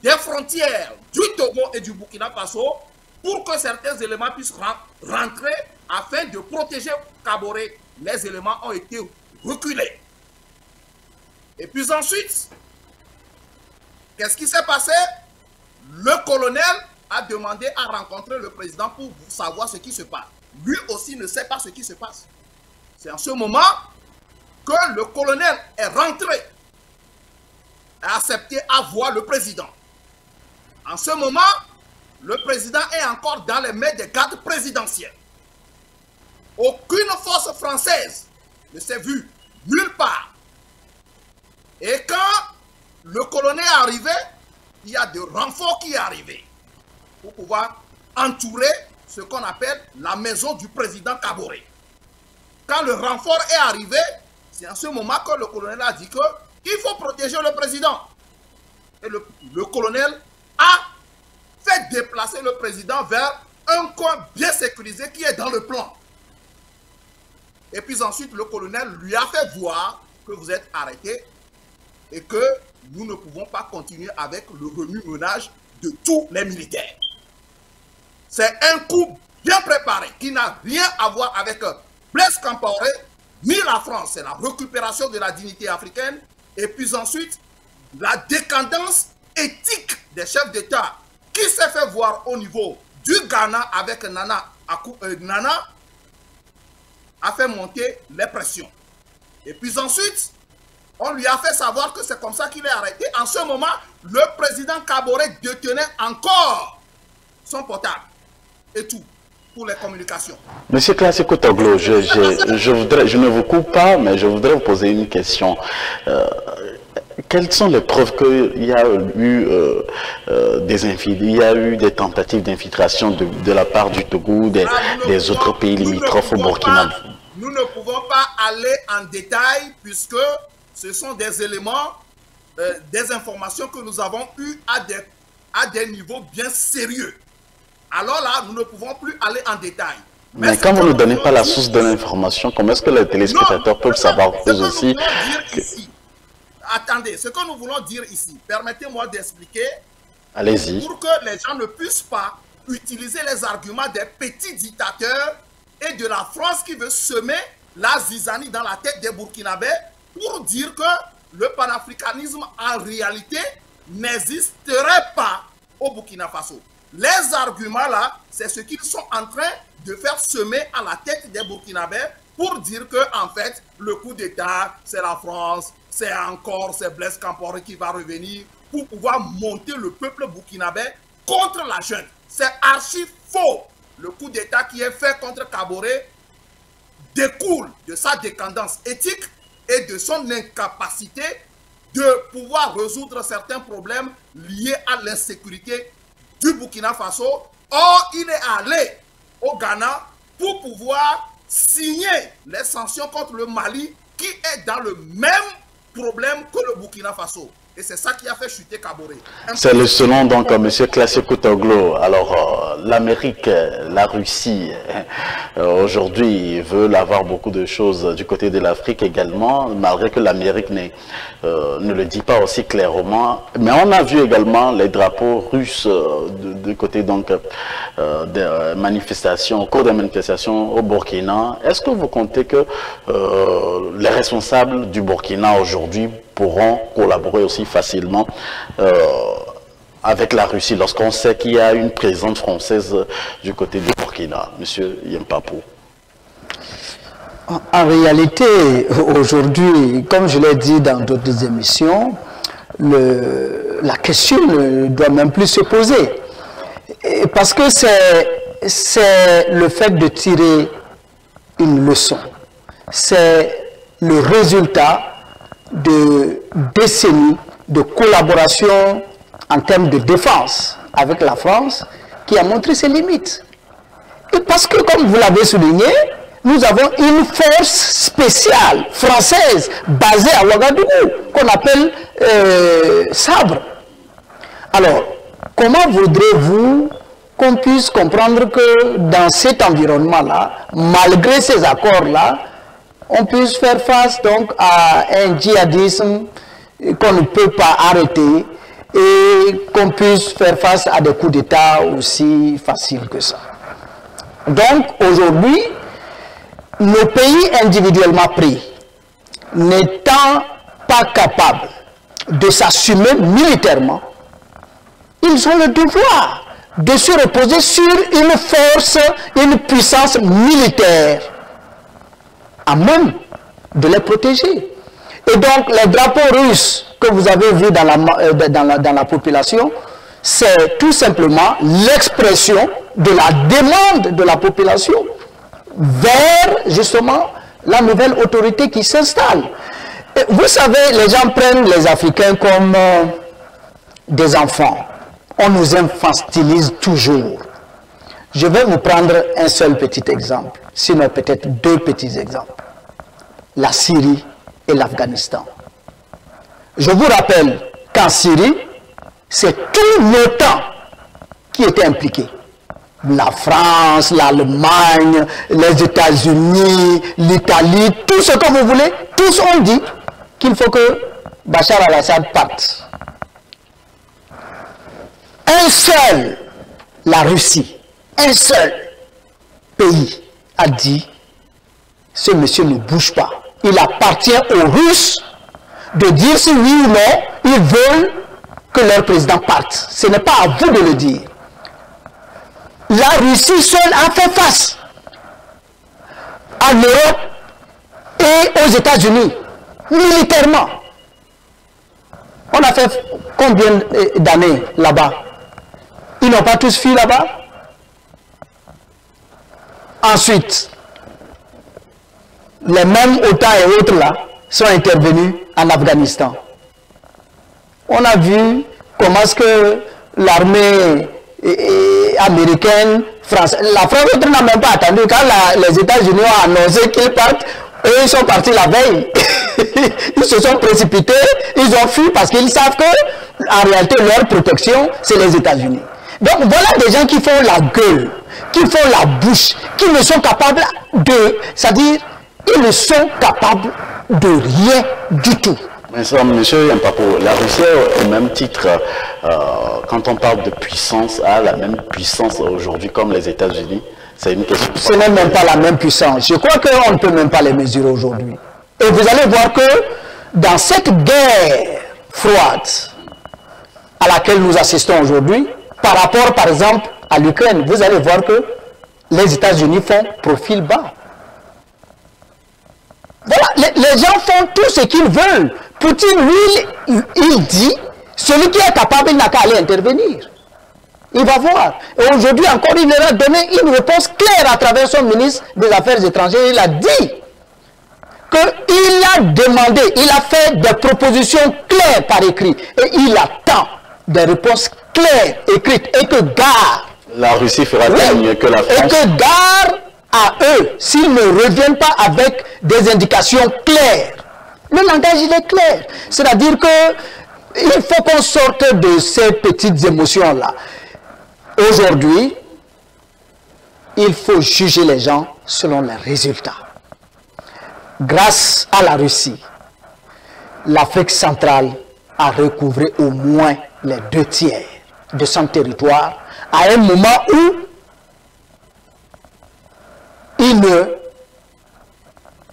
des frontières du Togo et du Burkina Faso pour que certains éléments puissent rentrer afin de protéger Kaboré. Les éléments ont été reculés. Et puis ensuite, qu'est-ce qui s'est passé? Le colonel a demandé à rencontrer le président pour savoir ce qui se passe. Lui aussi ne sait pas ce qui se passe. C'est en ce moment que le colonel est rentré et a accepté à voir le président. En ce moment, le président est encore dans les mains des gardes présidentielles. Aucune force française ne s'est vue nulle part. Et quand le colonel est arrivé, il y a des renforts qui sont arrivés pour pouvoir entourer ce qu'on appelle la maison du président Kaboré. Quand le renfort est arrivé, c'est en ce moment que le colonel a dit qu'il faut protéger le président. Et le colonel a fait déplacer le président vers un coin bien sécurisé qui est dans le plan. Et puis ensuite, le colonel lui a fait voir que vous êtes arrêté et que nous ne pouvons pas continuer avec le remue-menage de tous les militaires. C'est un coup bien préparé qui n'a rien à voir avec Blaise Compaoré ni la France. C'est la récupération de la dignité africaine et puis ensuite la décadence éthique des chefs d'État qui s'est fait voir au niveau du Ghana avec Nana a fait monter les pressions. Et puis ensuite, on lui a fait savoir que c'est comme ça qu'il est arrêté. En ce moment, le président Kaboré détenait encore son portable et tout. pour les communications. Monsieur Classico Toglo, je ne vous coupe pas, mais je voudrais vous poser une question. Quelles sont les preuves qu'il y a eu il y a eu des tentatives d'infiltration de la part du Togo, des autres pays limitrophes au Burkina? Nous ne pouvons pas aller en détail puisque ce sont des éléments, des informations que nous avons eues à des niveaux bien sérieux. Alors là, nous ne pouvons plus aller en détail. Mais quand vous ne donnez pas la source de l'information, comment est-ce que les téléspectateurs peuvent savoir eux aussi Attendez, ce que nous voulons dire ici, permettez-moi d'expliquer. Allez-y. Pour que les gens ne puissent pas utiliser les arguments des petits dictateurs et de la France qui veut semer la zizanie dans la tête des Burkinabés pour dire que le panafricanisme en réalité n'existerait pas au Burkina Faso. Les arguments là, c'est ce qu'ils sont en train de faire semer à la tête des Burkinabés pour dire que en fait, le coup d'État, c'est la France, c'est Blaise Compaoré qui va revenir pour pouvoir monter le peuple burkinabé contre la junte. C'est archi faux. Le coup d'État qui est fait contre Kaboré découle de sa décadence éthique et de son incapacité de pouvoir résoudre certains problèmes liés à l'insécurité du Burkina Faso. Or, il est allé au Ghana pour pouvoir signer les sanctions contre le Mali qui est dans le même problème que le Burkina Faso. Et c'est ça qui a fait chuter Kaboré. C'est le selon donc M. Classico Toglo. Alors l'Amérique, la Russie, aujourd'hui veulent avoir beaucoup de choses du côté de l'Afrique également, malgré que l'Amérique ne le dit pas aussi clairement. Mais on a vu également les drapeaux russes du côté donc des manifestations, au cours des manifestations au Burkina. Est-ce que vous comptez que les responsables du Burkina aujourd'hui pourront collaborer aussi facilement avec la Russie lorsqu'on sait qu'il y a une présence française du côté du Burkina, M. Yempapo? En réalité, aujourd'hui, comme je l'ai dit dans d'autres émissions, la question ne doit même plus se poser. Parce que c'est le fait de tirer une leçon. C'est le résultat de décennies de collaboration en termes de défense avec la France qui a montré ses limites. Et parce que, comme vous l'avez souligné, nous avons une force spéciale française basée à Ouagadougou qu'on appelle Sabre. Alors, comment voudrez-vous qu'on puisse comprendre que dans cet environnement-là, malgré ces accords-là, on puisse faire face donc à un djihadisme qu'on ne peut pas arrêter et qu'on puisse faire face à des coups d'État aussi faciles que ça. Donc aujourd'hui, nos pays individuellement pris, n'étant pas capables de s'assumer militairement, ils ont le devoir de se reposer sur une force, une puissance militaire à même de les protéger. Et donc, les drapeaux russes que vous avez vus dans la population, c'est tout simplement l'expression de la demande de la population vers, justement, la nouvelle autorité qui s'installe. Vous savez, les gens prennent les Africains comme des enfants. On nous infantilise toujours. Je vais vous prendre un seul petit exemple, sinon peut-être deux petits exemples. La Syrie et l'Afghanistan. Je vous rappelle qu'en Syrie, c'est tout l'OTAN qui était impliqué. La France, l'Allemagne, les États-Unis, l'Italie, tout ce que vous voulez, tous ont dit qu'il faut que Bachar al-Assad parte. Un seul, la Russie, un seul pays a dit, ce monsieur ne bouge pas. Il appartient aux Russes de dire si oui ou non ils veulent que leur président parte. Ce n'est pas à vous de le dire. La Russie seule a fait face à l'Europe et aux États-Unis, militairement. On a fait combien d'années là-bas? Ils n'ont pas tous fui là-bas? Ensuite, les mêmes OTAN et autres là sont intervenus en Afghanistan. On a vu comment est-ce que l'armée américaine, française, la France n'a même pas attendu quand les États-Unis ont annoncé qu'ils partent, eux ils sont partis la veille. Ils se sont précipités, ils ont fui parce qu'ils savent que en réalité leur protection c'est les États-Unis. Donc voilà des gens qui font la gueule, qui font la bouche, qui ne sont capables de, c'est-à-dire ils ne sont capables de rien du tout. Monsieur Yampapo, la Russie au même titre, quand on parle de puissance, a la même puissance aujourd'hui comme les États-Unis. C'est une question. Ce n'est même pas la même puissance. Je crois qu'on ne peut même pas les mesurer aujourd'hui. Et vous allez voir que dans cette guerre froide à laquelle nous assistons aujourd'hui, par rapport par exemple à l'Ukraine, vous allez voir que les États-Unis font profil bas. Voilà, les gens font tout ce qu'ils veulent. Poutine, lui, il dit, celui qui est capable, il n'a qu'à aller intervenir. Il va voir. Et aujourd'hui encore, il leur a donné une réponse claire à travers son ministre des Affaires étrangères. Il a dit qu'il a demandé, il a fait des propositions claires par écrit. Et il attend des réponses claires, écrites. Et que gare. La Russie fera-t-elle mieux que la France? Et que gare à eux, s'ils ne reviennent pas avec des indications claires. Le langage, il est clair. C'est-à-dire que il faut qu'on sorte de ces petites émotions-là. Aujourd'hui, il faut juger les gens selon les résultats. Grâce à la Russie, l'Afrique centrale a recouvré au moins les 2/3 de son territoire à un moment où il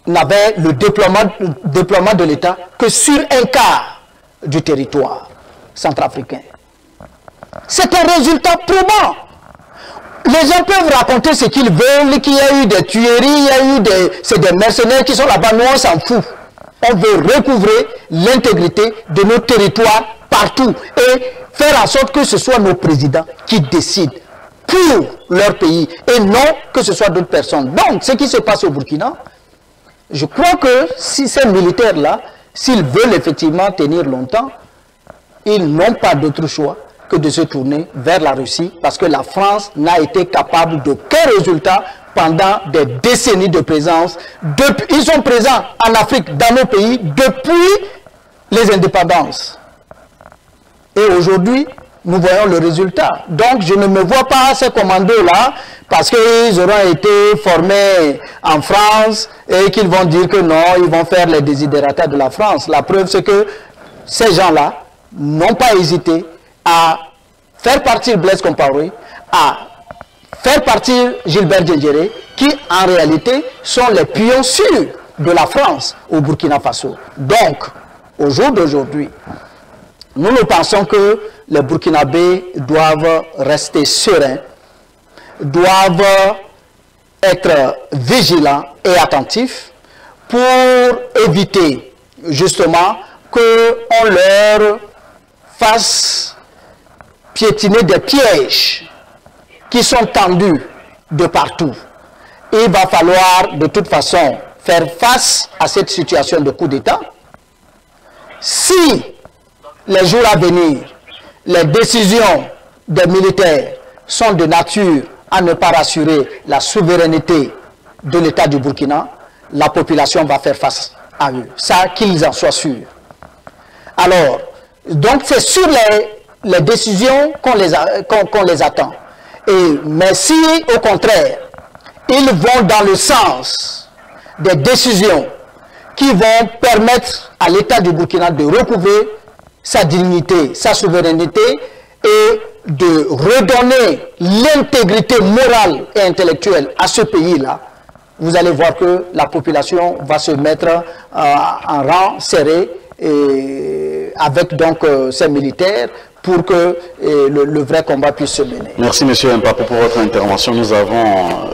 n'avait le déploiement de l'État que sur un quart du territoire centrafricain. C'est un résultat probant. Les gens peuvent raconter ce qu'ils veulent, qu'il y a eu des tueries, il y a eu c'est des mercenaires qui sont là-bas, nous on s'en fout. On veut recouvrer l'intégrité de nos territoires partout et faire en sorte que ce soit nos présidents qui décident pour leur pays et non que ce soit d'autres personnes. Donc, ce qui se passe au Burkina, je crois que si ces militaires-là, s'ils veulent effectivement tenir longtemps, ils n'ont pas d'autre choix que de se tourner vers la Russie parce que la France n'a été capable d'aucun résultat pendant des décennies de présence. Ils sont présents en Afrique, dans nos pays, depuis les indépendances. Et aujourd'hui, nous voyons le résultat. Donc, je ne me vois pas ces commandos-là parce qu'ils auront été formés en France et qu'ils vont dire que non, ils vont faire les desiderata de la France. La preuve, c'est que ces gens-là n'ont pas hésité à faire partir Blaise Compaoré, à faire partir Gilbert Diendéré, qui en réalité sont les pions sûrs de la France au Burkina Faso. Donc, au jour d'aujourd'hui, nous pensons que les Burkinabés doivent rester sereins, doivent être vigilants et attentifs pour éviter justement qu'on leur fasse piétiner des pièges qui sont tendus de partout. Il va falloir de toute façon faire face à cette situation de coup d'État. Si les jours à venir, les décisions des militaires sont de nature à ne pas rassurer la souveraineté de l'État du Burkina, la population va faire face à eux. Ça, qu'ils en soient sûrs. Alors, donc c'est sur les décisions qu'on les attend. Mais si, au contraire, ils vont dans le sens des décisions qui vont permettre à l'État du Burkina de recouvrer sa dignité, sa souveraineté et de redonner l'intégrité morale et intellectuelle à ce pays-là, vous allez voir que la population va se mettre en rang serré et avec donc ces militaires pour que le vrai combat puisse se mener. Merci M. Yampapo pour votre intervention. Nous avons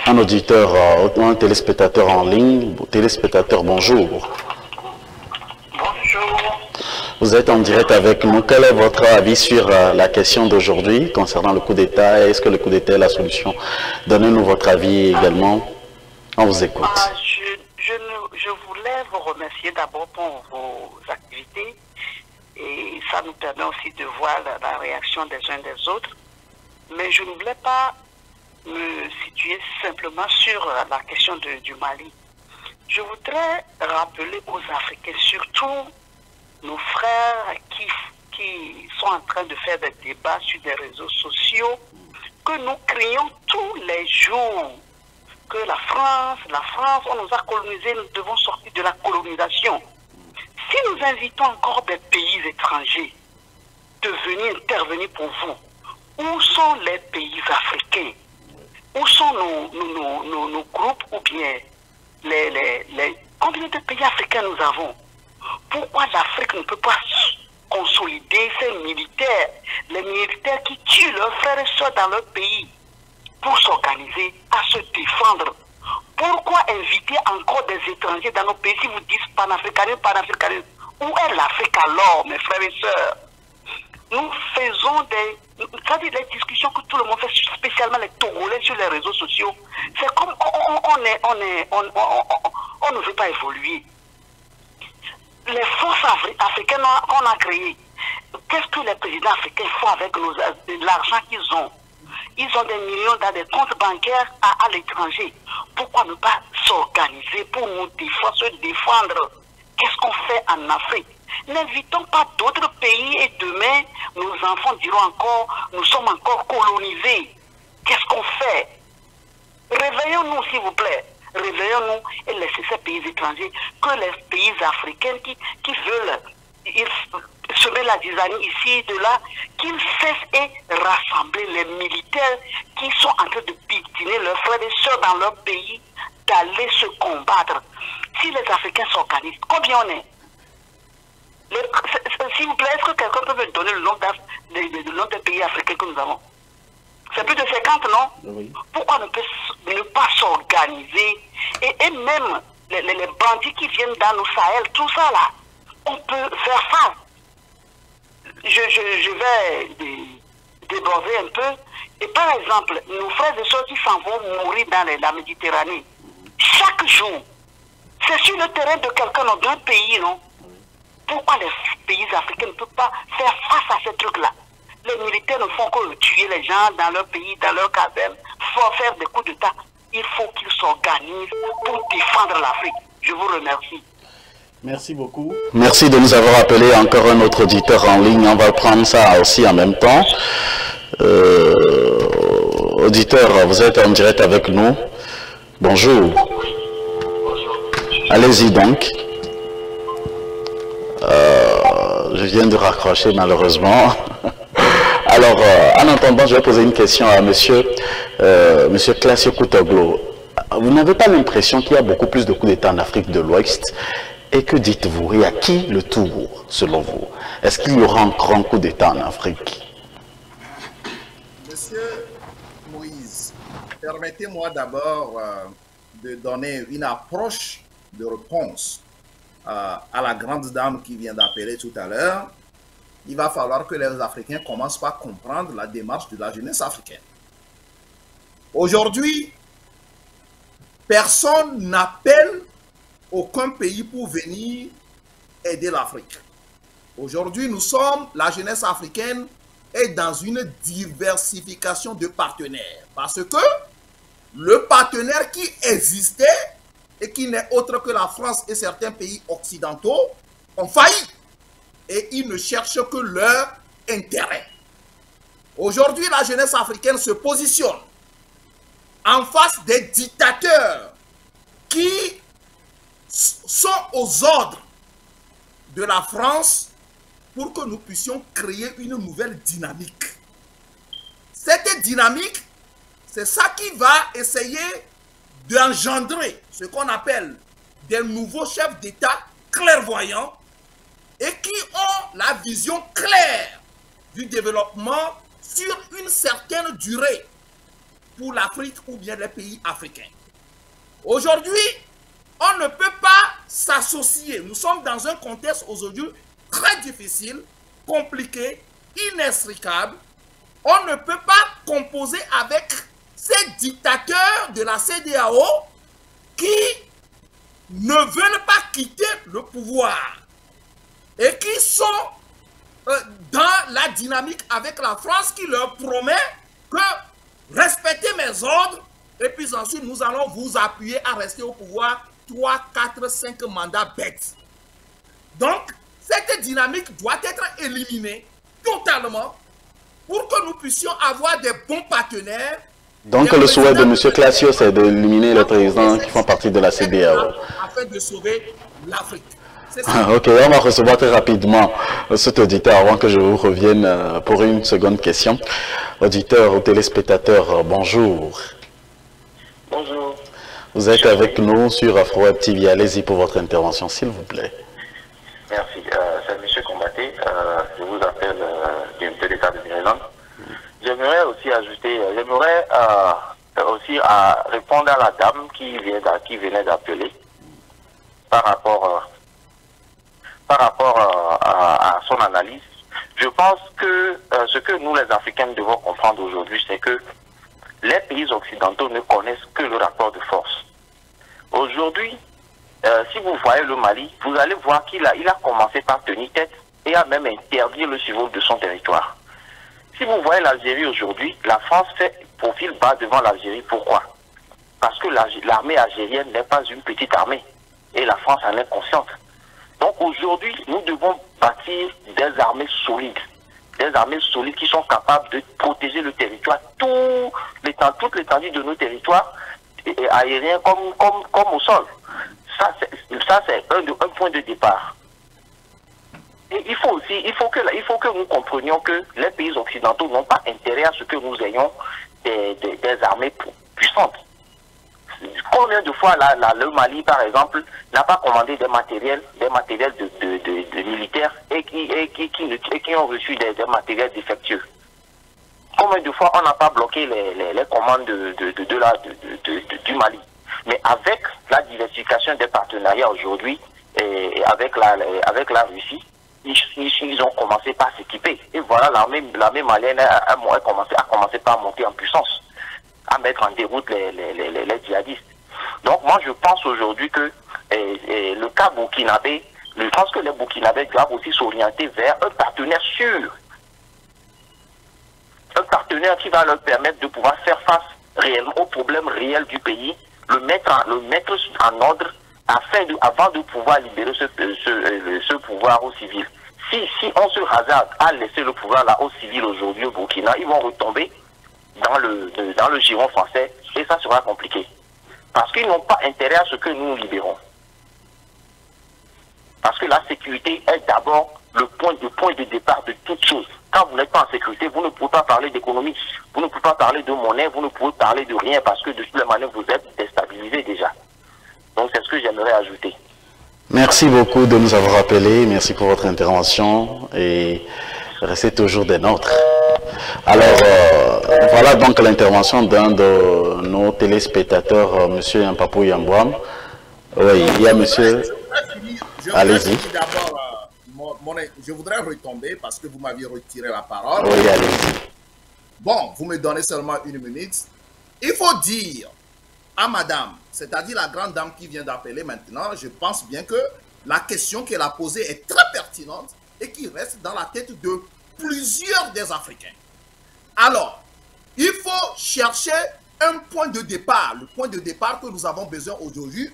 un auditeur, un téléspectateur en ligne. Téléspectateur, bonjour. Bonjour. Vous êtes en direct avec nous. Quel est votre avis sur la question d'aujourd'hui concernant le coup d'État? Est-ce que le coup d'État est la solution? Donnez-nous votre avis également. On vous écoute. Je voulais vous remercier d'abord pour vos activités et ça nous permet aussi de voir la réaction des uns des autres. Mais je ne voulais pas me situer simplement sur la question du Mali. Je voudrais rappeler aux Africains, surtout nos frères qui sont en train de faire des débats sur des réseaux sociaux, que nous crions tous les jours que la France, on nous a colonisés, nous devons sortir de la colonisation. Si nous invitons encore des pays étrangers de venir intervenir pour vous, où sont les pays africains? Où sont nos groupes ou bien combien de pays africains nous avons? Pourquoi l'Afrique ne peut pas consolider ses militaires, les militaires qui tuent leurs frères et sœurs dans leur pays pour s'organiser, à se défendre? Pourquoi inviter encore des étrangers dans nos pays si vous dites panafricanisme? Où est l'Afrique alors, mes frères et sœurs? Nous faisons des discussions que tout le monde fait, spécialement les Togolais sur les réseaux sociaux. C'est comme on ne veut pas évoluer. Les forces africaines qu'on a créées, qu'est-ce que les présidents africains font avec l'argent qu'ils ont? Ils ont des millions dans des comptes bancaires à l'étranger. Pourquoi ne pas s'organiser pour nous défendre, se défendre? Qu'est-ce qu'on fait en Afrique? N'invitons pas d'autres pays et demain, nos enfants diront encore, nous sommes encore colonisés. Qu'est-ce qu'on fait? Réveillons-nous, s'il vous plaît. Réveillons-nous et laissez ces pays étrangers, que les pays africains qui veulent semer la zizanie ici et de là, qu'ils cessent et rassembler les militaires qui sont en train de piétiner leurs frères et sœurs dans leur pays, d'aller se combattre. Si les Africains s'organisent, combien on est? S'il vous plaît, est-ce que quelqu'un peut me donner le nom des pays africains que nous avons? C'est plus de 50, non? Oui. Pourquoi ne pas s'organiser? Et même les bandits qui viennent dans nos Sahel, tout ça là, on peut faire face. Je vais déborder un peu. Et par exemple, nos frères et sœurs qui s'en vont mourir dans la Méditerranée, chaque jour, c'est sur le terrain de quelqu'un dans d'autres pays, non? Pourquoi les pays africains ne peuvent pas faire face à ces trucs-là? Les militaires ne font que tuer les gens dans leur pays, dans leur caserne, faire des coups d'État. Il faut qu'ils s'organisent pour défendre l'Afrique. Je vous remercie. Merci beaucoup. Merci de nous avoir appelé. Encore un autre auditeur en ligne. On va prendre ça aussi en même temps. Auditeur, vous êtes en direct avec nous. Bonjour. Allez-y donc. Je viens de raccrocher malheureusement. Alors, en attendant, je vais poser une question à monsieur Classio Kutoglo. Vous n'avez pas l'impression qu'il y a beaucoup plus de coups d'État en Afrique de l'Ouest? Et que dites-vous? Et à qui le tour, selon vous? Est-ce qu'il y aura encore un coup d'État en Afrique? Monsieur Moïse, permettez-moi d'abord de donner une approche de réponse à la grande dame qui vient d'appeler tout à l'heure. Il va falloir que les Africains commencent par comprendre la démarche de la jeunesse africaine. Aujourd'hui, personne n'appelle aucun pays pour venir aider l'Afrique. Aujourd'hui, la jeunesse africaine est dans une diversification de partenaires. Parce que le partenaire qui existait et qui n'est autre que la France et certains pays occidentaux ont failli. Et ils ne cherchent que leur intérêt. Aujourd'hui, la jeunesse africaine se positionne en face des dictateurs qui sont aux ordres de la France pour que nous puissions créer une nouvelle dynamique. Cette dynamique, c'est ça qui va essayer d'engendrer ce qu'on appelle des nouveaux chefs d'État clairvoyants et qui ont la vision claire du développement sur une certaine durée pour l'Afrique ou bien les pays africains. Aujourd'hui, on ne peut pas s'associer. Nous sommes dans un contexte aujourd'hui très difficile, compliqué, inextricable. On ne peut pas composer avec ces dictateurs de la CEDEAO qui ne veulent pas quitter le pouvoir et qui sont dans la dynamique avec la France qui leur promet que respectez mes ordres et puis ensuite nous allons vous appuyer à rester au pouvoir 3, 4, 5 mandats bêtes. Donc, cette dynamique doit être éliminée totalement pour que nous puissions avoir des bons partenaires. Donc le souhait de M. Classio, c'est d'éliminer les présidents qui font partie de la CEDEAO. Afin de sauver l'Afrique. Ok, on va recevoir très rapidement cet auditeur avant que je vous revienne pour une seconde question. Auditeur ou téléspectateur, bonjour. Bonjour. Vous êtes avec nous sur AfroWeb TV. Allez-y pour votre intervention, s'il vous plaît. Merci. C'est M. Combaté. Je vous appelle de l'État de Maryland. J'aimerais aussi ajouter, j'aimerais aussi répondre à la dame qui venait d'appeler par rapport à son analyse. Je pense que ce que nous les Africains devons comprendre aujourd'hui, c'est que les pays occidentaux ne connaissent que le rapport de force. Aujourd'hui, si vous voyez le Mali, vous allez voir qu'il a commencé par tenir tête et a même interdit le survol de son territoire. Si vous voyez l'Algérie aujourd'hui, la France fait profil bas devant l'Algérie. Pourquoi? Parce que l'armée algérienne n'est pas une petite armée et la France en est consciente. Donc aujourd'hui, nous devons bâtir des armées solides qui sont capables de protéger le territoire, toute l'étendue de nos territoires aériens comme au sol. Ça c'est un point de départ. Et il faut que nous comprenions que les pays occidentaux n'ont pas intérêt à ce que nous ayons des armées puissantes. Combien de fois le Mali, par exemple, n'a pas commandé des matériels de militaires et qui ont reçu des matériels défectueux? Combien de fois on n'a pas bloqué les commandes du Mali? Mais avec la diversification des partenariats aujourd'hui, et avec la Russie, ils ont commencé par s'équiper. Et voilà, l'armée malienne a commencé par monter en puissance, à mettre en déroute les djihadistes. Donc moi je pense aujourd'hui que le cas burkinabé, je pense que les Burkinabés doivent aussi s'orienter vers un partenaire sûr. Un partenaire qui va leur permettre de pouvoir faire face réellement aux problèmes réels du pays, le mettre en ordre avant de pouvoir libérer ce pouvoir aux civils. Si on se hasarde à laisser le pouvoir là aux civils aujourd'hui au Burkina, ils vont retomber dans le giron français et ça sera compliqué. Parce qu'ils n'ont pas intérêt à ce que nous nous libérons. Parce que la sécurité est d'abord le point de départ de toute chose. Quand vous n'êtes pas en sécurité, vous ne pouvez pas parler d'économie, vous ne pouvez pas parler de monnaie, vous ne pouvez parler de rien parce que de toutes les manières vous êtes déstabilisé déjà. Donc c'est ce que j'aimerais ajouter. Merci beaucoup de nous avoir appelés, merci pour votre intervention et restez toujours des nôtres. Alors, voilà donc l'intervention d'un de nos téléspectateurs, monsieur Yampapou Yambouam. Oui, il y a monsieur... Allez-y. D'abord, je voudrais retomber parce que vous m'aviez retiré la parole. Oui, allez-y. Bon, vous me donnez seulement une minute. Il faut dire à madame, c'est-à-dire la grande dame qui vient d'appeler maintenant, je pense bien que la question qu'elle a posée est très pertinente et qui reste dans la tête de plusieurs des Africains. Alors, il faut chercher un point de départ, le point de départ que nous avons besoin aujourd'hui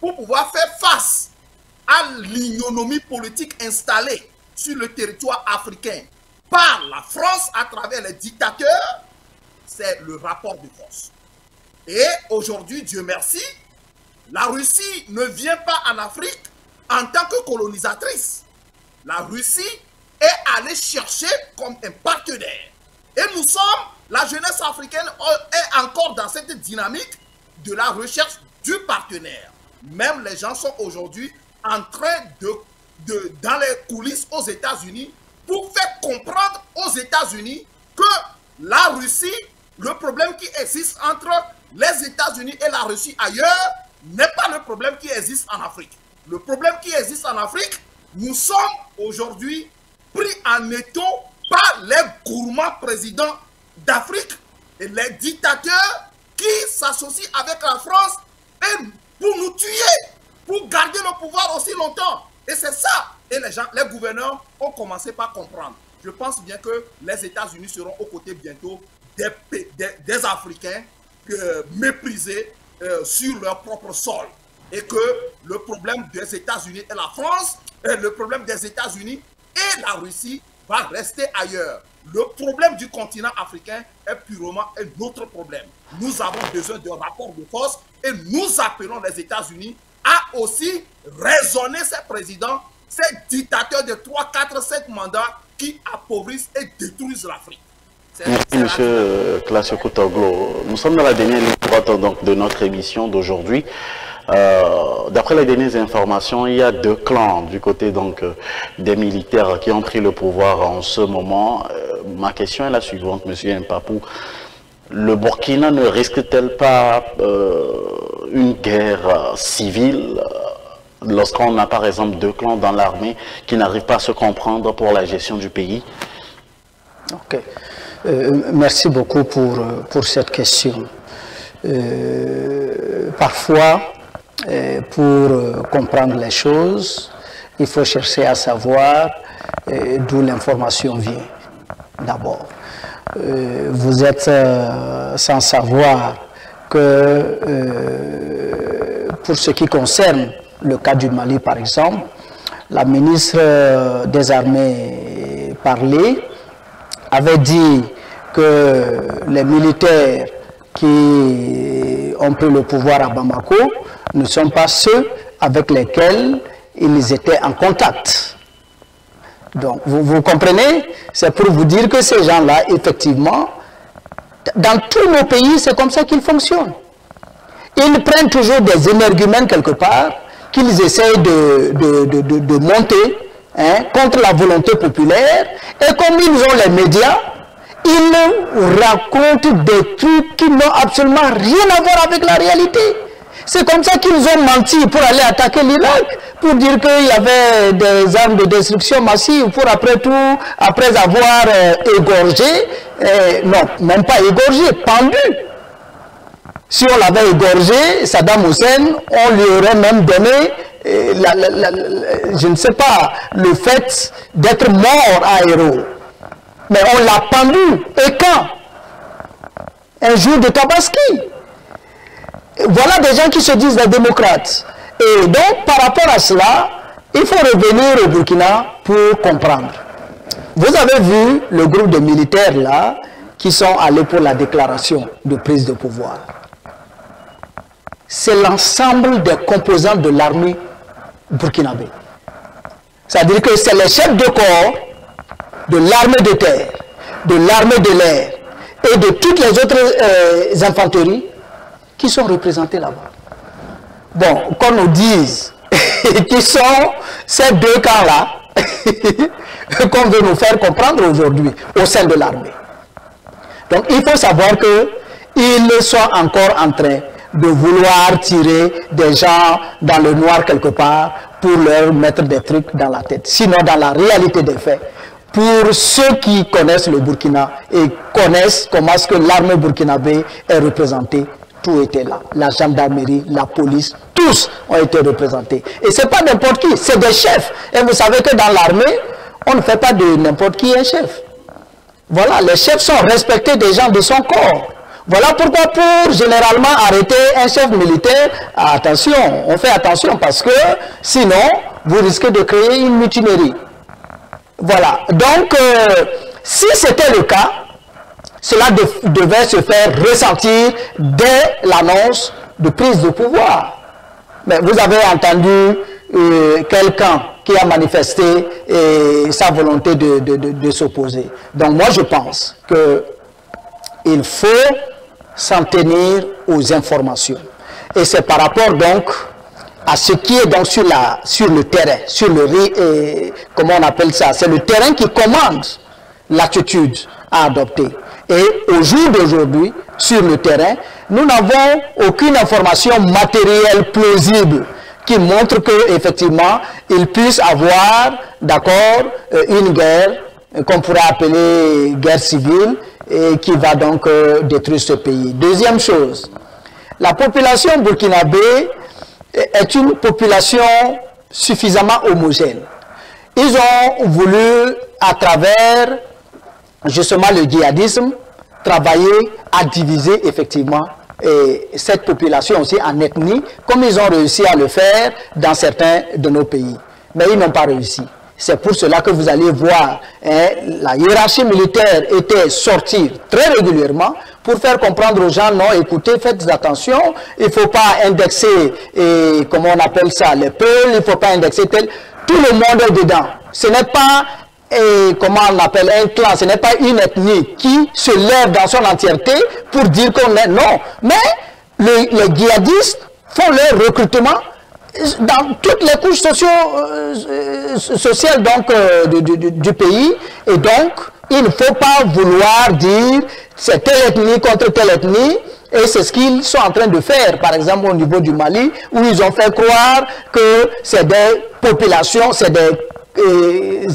pour pouvoir faire face à l'ignominie politique installée sur le territoire africain par la France à travers les dictateurs, c'est le rapport de force. Et aujourd'hui, Dieu merci, la Russie ne vient pas en Afrique en tant que colonisatrice. La Russie est allée chercher comme un partenaire. Et nous sommes, la jeunesse africaine est encore dans cette dynamique de la recherche du partenaire. Même les gens sont aujourd'hui en train dans les coulisses aux États-Unis pour faire comprendre aux États-Unis que la Russie, le problème qui existe entre les États-Unis et la Russie ailleurs n'est pas le problème qui existe en Afrique. Le problème qui existe en Afrique, nous sommes aujourd'hui pris en étau par les gourmands présidents d'Afrique et les dictateurs qui s'associent avec la France et pour nous tuer, pour garder le pouvoir aussi longtemps. Et c'est ça. Et les gens, les gouverneurs ont commencé par comprendre. Je pense bien que les États-Unis seront aux côtés bientôt des Africains méprisés sur leur propre sol. Et que le problème des États-Unis et la France, le problème des États-Unis et la Russie va rester ailleurs. Le problème du continent africain est purement un autre problème. Nous avons besoin d'un rapport de force et nous appelons les États-Unis à aussi raisonner ces présidents, ces dictateurs de 3, 4, 5 mandats qui appauvrissent et détruisent l'Afrique. Merci, M. Classio Kutoglo. Nous sommes dans la dernière ligne droite donc, de notre émission d'aujourd'hui. D'après les dernières informations, il y a 2 clans du côté donc, des militaires qui ont pris le pouvoir en ce moment. Ma question est la suivante, M. Mpapou. Le Burkina ne risque-t-elle pas une guerre civile lorsqu'on a par exemple 2 clans dans l'armée qui n'arrivent pas à se comprendre pour la gestion du pays? Ok. Merci beaucoup pour cette question. Parfois, pour comprendre les choses, il faut chercher à savoir d'où l'information vient, d'abord. Vous êtes sans savoir que pour ce qui concerne le cas du Mali, par exemple, la ministre des Armées parlée avait dit que les militaires qui ont pris le pouvoir à Bamako ne sont pas ceux avec lesquels ils étaient en contact. Donc, vous comprenez? C'est pour vous dire que ces gens-là, effectivement, dans tous nos pays, c'est comme ça qu'ils fonctionnent. Ils prennent toujours des énergumènes quelque part, qu'ils essayent de monter contre la volonté populaire. Et comme ils ont les médias, ils racontent des trucs qui n'ont absolument rien à voir avec la réalité. C'est comme ça qu'ils ont menti pour aller attaquer l'Irak, pour dire qu'il y avait des armes de destruction massive, pour après tout, après avoir égorgé, non, même pas égorgé, pendu. Si on l'avait égorgé, Saddam Hussein, on lui aurait même donné, je ne sais pas, le fait d'être mort à héros. Mais on l'a pendu. Et quand? Un jour de Tabaski. Voilà des gens qui se disent des démocrates. Et donc, par rapport à cela, il faut revenir au Burkina pour comprendre. Vous avez vu le groupe de militaires là, qui sont allés pour la déclaration de prise de pouvoir. C'est l'ensemble des composants de l'armée burkinabé. C'est-à-dire que c'est les chefs de corps de l'armée de terre, de l'armée de l'air et de toutes les autres infanteries qui sont représentés là-bas. Bon, qu'on nous dise qui sont ces 2 camps-là qu'on veut nous faire comprendre aujourd'hui au sein de l'armée. Donc il faut savoir qu'ils sont encore en train de vouloir tirer des gens dans le noir quelque part pour leur mettre des trucs dans la tête. Sinon, dans la réalité des faits, pour ceux qui connaissent le Burkina et connaissent comment est-ce que l'armée burkinabé est représentée, tout était là. La gendarmerie, la police, tous ont été représentés. Et ce n'est pas n'importe qui, c'est des chefs. Et vous savez que dans l'armée, on ne fait pas de n'importe qui un chef. Voilà, les chefs sont respectés des gens de son corps. Voilà pourquoi pour généralement arrêter un chef militaire, attention, on fait attention parce que sinon, vous risquez de créer une mutinerie. Voilà, donc si c'était le cas, cela devait se faire ressentir dès l'annonce de prise de pouvoir. Mais vous avez entendu quelqu'un qui a manifesté sa volonté de s'opposer. Donc moi je pense qu'il faut s'en tenir aux informations. Et c'est par rapport donc à ce qui est donc sur le terrain, comment on appelle ça, c'est le terrain qui commande l'attitude à adopter. Et au jour d'aujourd'hui, sur le terrain, nous n'avons aucune information matérielle plausible qui montre qu'effectivement, il puisse avoir, d'accord, une guerre qu'on pourrait appeler guerre civile et qui va donc détruire ce pays. Deuxième chose, la population burkinabé est une population suffisamment homogène. Ils ont voulu, à travers justement le djihadisme, travailler à diviser effectivement cette population aussi en ethnie, comme ils ont réussi à le faire dans certains de nos pays. Mais ils n'ont pas réussi. C'est pour cela que vous allez voir, la hiérarchie militaire était sortie très régulièrement pour faire comprendre aux gens, non, écoutez, faites attention, il ne faut pas indexer, comment on appelle ça, les peuls, il ne faut pas indexer tel. Tout le monde est dedans. Ce n'est pas, comment on appelle, un clan, ce n'est pas une ethnie qui se lève dans son entièreté pour dire qu'on est, non. Mais les djihadistes font leur recrutement dans toutes les couches sociales donc, du pays, et donc il ne faut pas vouloir dire c'est telle ethnie contre telle ethnie, et c'est ce qu'ils sont en train de faire, par exemple au niveau du Mali, où ils ont fait croire que c'est des populations, c'est des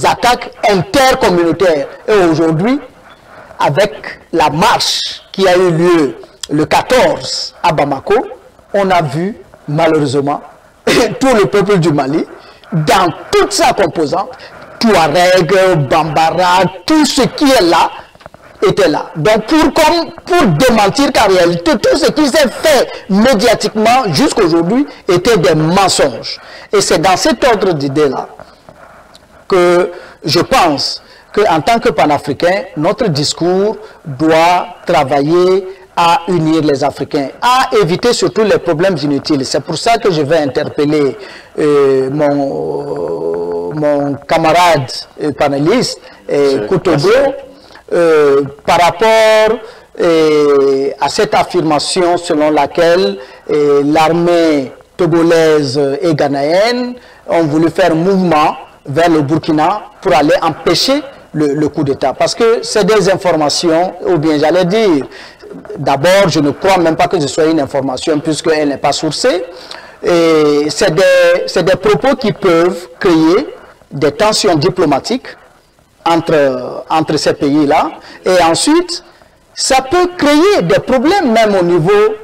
attaques intercommunautaires. Et aujourd'hui, avec la marche qui a eu lieu le 14 à Bamako, on a vu malheureusement tout le peuple du Mali, dans toute sa composante, Touareg, Bambara, tout ce qui est là, était là. Donc pour démentir qu'en réalité, tout ce qui s'est fait médiatiquement jusqu'aujourd'hui était des mensonges. Et c'est dans cet ordre d'idées-là que je pense qu'en tant que panafricain, notre discours doit travailler à unir les Africains, à éviter surtout les problèmes inutiles. C'est pour ça que je vais interpeller mon camarade panéliste, Koutogo, par rapport à cette affirmation selon laquelle l'armée togolaise et ghanéenne ont voulu faire mouvement vers le Burkina pour aller empêcher le coup d'État. Parce que c'est des informations, ou bien j'allais dire, d'abord, je ne crois même pas que ce soit une information puisqu'elle n'est pas sourcée. C'est des propos qui peuvent créer des tensions diplomatiques entre ces pays-là. Et ensuite, ça peut créer des problèmes même au niveau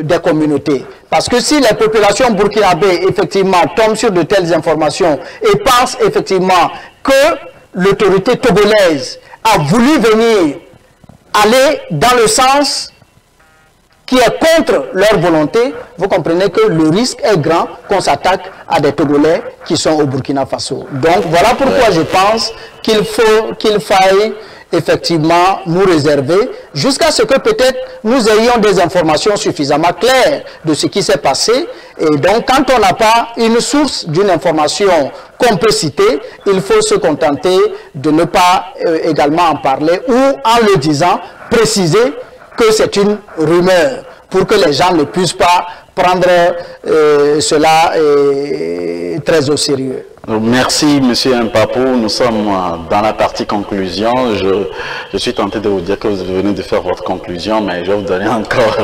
des communautés. Parce que si les populations burkinabées, effectivement, tombent sur de telles informations et pensent effectivement que l'autorité togolaise a voulu venir aller dans le sens qui est contre leur volonté, vous comprenez que le risque est grand qu'on s'attaque à des Togolais qui sont au Burkina Faso. Donc voilà pourquoi je pense qu'il faille effectivement nous réserver jusqu'à ce que peut-être nous ayons des informations suffisamment claires de ce qui s'est passé. Et donc quand on n'a pas une source d'une information qu'on peut citer, il faut se contenter de ne pas également en parler ou en le disant, préciser que c'est une rumeur pour que les gens ne puissent pas prendre cela très au sérieux. Merci, Monsieur Mpapou. Nous sommes dans la partie conclusion. Je suis tenté de vous dire que vous venez de faire votre conclusion, mais je vais vous donner encore...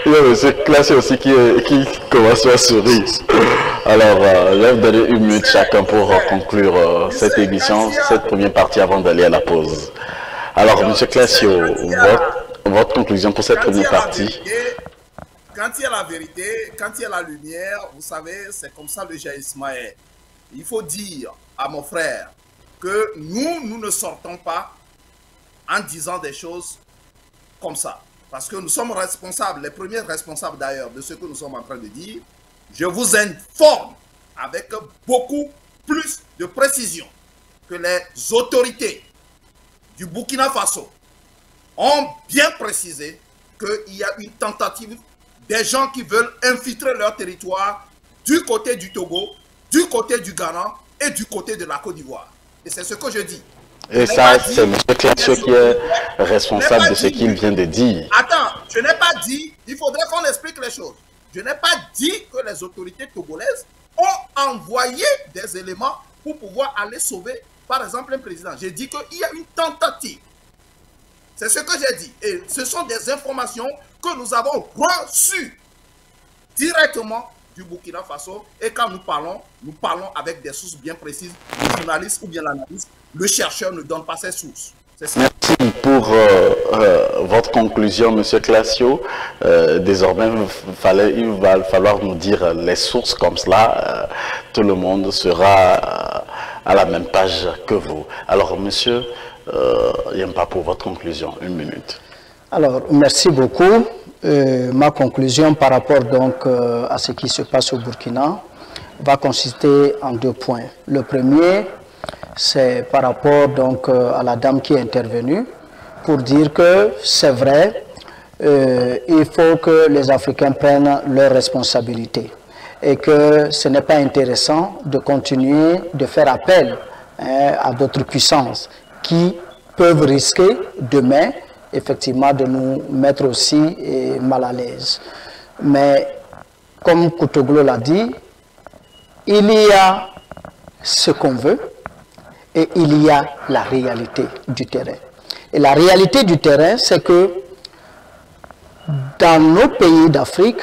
Il y a Monsieur Classier aussi qui commence à sourire. Alors, je vais vous donner une minute chacun pour conclure cette émission, cette première partie avant d'aller à la pause. Alors, Monsieur Classio, votre conclusion pour cette première partie. Quand il y a la vérité, quand il y a la lumière, vous savez, c'est comme ça le jaillissement est. Il faut dire à mon frère que nous ne sortons pas en disant des choses comme ça. Parce que nous sommes responsables, les premiers responsables d'ailleurs de ce que nous sommes en train de dire. Je vous informe avec beaucoup plus de précision que les autorités du Burkina Faso ont bien précisé qu'il y a une tentative des gens qui veulent infiltrer leur territoire du côté du Togo, du côté du Ghana et du côté de la Côte d'Ivoire. Et c'est ce que je dis. Et ça, c'est M. Classio qui est responsable de ce qu'il vient de dire. Attends, je n'ai pas dit, il faudrait qu'on explique les choses. Je n'ai pas dit que les autorités togolaises ont envoyé des éléments pour pouvoir aller sauver, par exemple, un président. J'ai dit qu'il y a une tentative. C'est ce que j'ai dit. Et ce sont des informations que nous avons reçues directement du Burkina Faso. Et quand nous parlons avec des sources bien précises. Le journaliste ou bien l'analyste, le chercheur ne donne pas ses sources. Merci pour votre conclusion, M. Classio. Désormais, il va falloir nous dire les sources comme cela. Tout le monde sera à la même page que vous. Alors, M. Yempa, pour votre conclusion, 1 minute. Alors, merci beaucoup. Ma conclusion par rapport donc à ce qui se passe au Burkina va consister en 2 points. Le premier, c'est par rapport donc à la dame qui est intervenue pour dire que c'est vrai, il faut que les Africains prennent leurs responsabilités et que ce n'est pas intéressant de continuer de faire appel à d'autres puissances qui peuvent risquer demain effectivement de nous mettre aussi mal à l'aise. Mais comme Koutoglou l'a dit, il y a ce qu'on veut et il y a la réalité du terrain. Et la réalité du terrain, c'est que dans nos pays d'Afrique,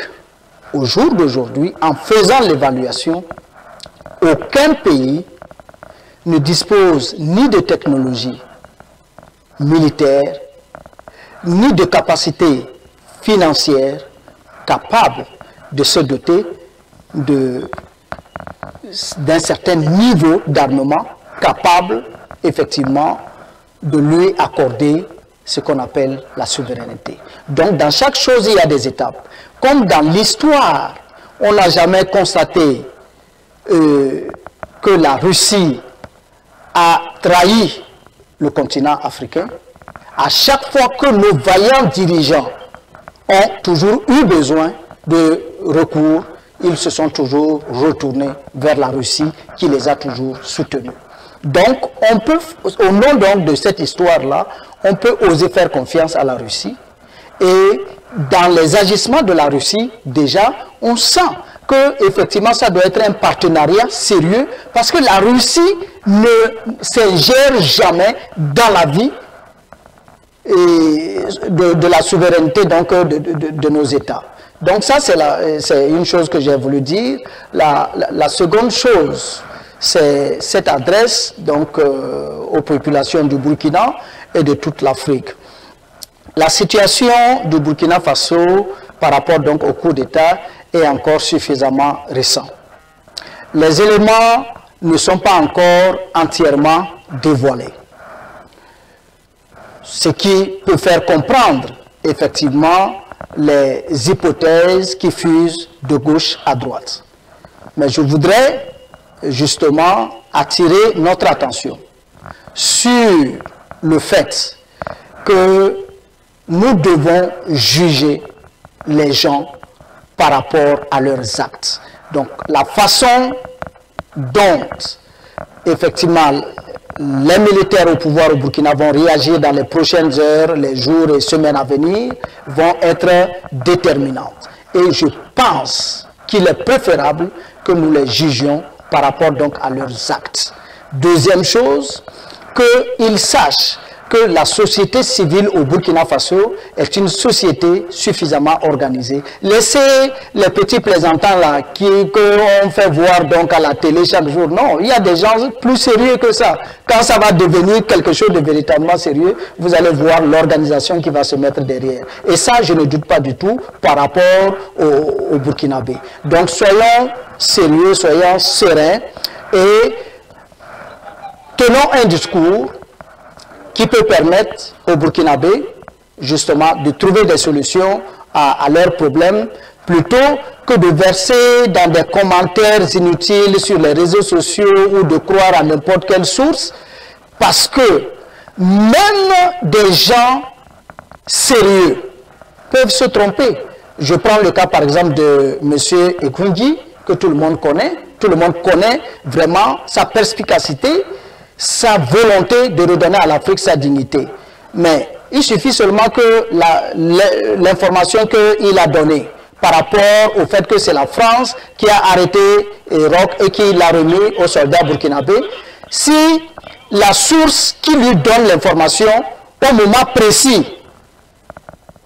au jour d'aujourd'hui, en faisant l'évaluation, aucun pays ne dispose ni de technologie militaire, ni de capacité financière capable de se doter d'un certain niveau d'armement capable effectivement de lui accorder ce qu'on appelle la souveraineté. Donc dans chaque chose il y a des étapes. Comme dans l'histoire, on n'a jamais constaté que la Russie a trahi le continent africain. À chaque fois que nos vaillants dirigeants ont toujours eu besoin de recours, ils se sont toujours retournés vers la Russie qui les a toujours soutenus. Donc, on peut, au nom donc de cette histoire-là, on peut oser faire confiance à la Russie. Et dans les agissements de la Russie, déjà, on sent que effectivement ça doit être un partenariat sérieux parce que la Russie ne s'ingère jamais dans la vie et de la souveraineté donc, de nos États. Donc ça, c'est une chose que j'ai voulu dire. La seconde chose, c'est cette adresse donc, aux populations du Burkina et de toute l'Afrique. La situation du Burkina Faso par rapport donc, au coup d'État est encore suffisamment récente. Les éléments ne sont pas encore entièrement dévoilés. Ce qui peut faire comprendre effectivement les hypothèses qui fusent de gauche à droite. Mais je voudrais justement attirer notre attention sur le fait que nous devons juger les gens par rapport à leurs actes. Donc la façon dont effectivement les militaires au pouvoir au Burkina vont réagir dans les prochaines heures, les jours et semaines à venir vont être déterminantes. Et je pense qu'il est préférable que nous les jugions par rapport donc à leurs actes. Deuxième chose, qu'ils sachent que la société civile au Burkina Faso est une société suffisamment organisée. Laissez les petits plaisantants là qu'on fait voir donc à la télé chaque jour. Non, il y a des gens plus sérieux que ça. Quand ça va devenir quelque chose de véritablement sérieux, vous allez voir l'organisation qui va se mettre derrière. Et ça, je ne doute pas du tout par rapport au Burkinabé. Donc soyons sérieux, soyons sereins et tenons un discours qui peut permettre aux Burkinabés, justement, de trouver des solutions à leurs problèmes, plutôt que de verser dans des commentaires inutiles sur les réseaux sociaux ou de croire à n'importe quelle source, parce que même des gens sérieux peuvent se tromper. Je prends le cas, par exemple, de M. Ekungi, que tout le monde connaît. Tout le monde connaît vraiment sa perspicacité, sa volonté de redonner à l'Afrique sa dignité. Mais il suffit seulement que l'information qu'il a donnée par rapport au fait que c'est la France qui a arrêté Roch et qui l'a remis aux soldats burkinabés, si la source qui lui donne l'information au moment précis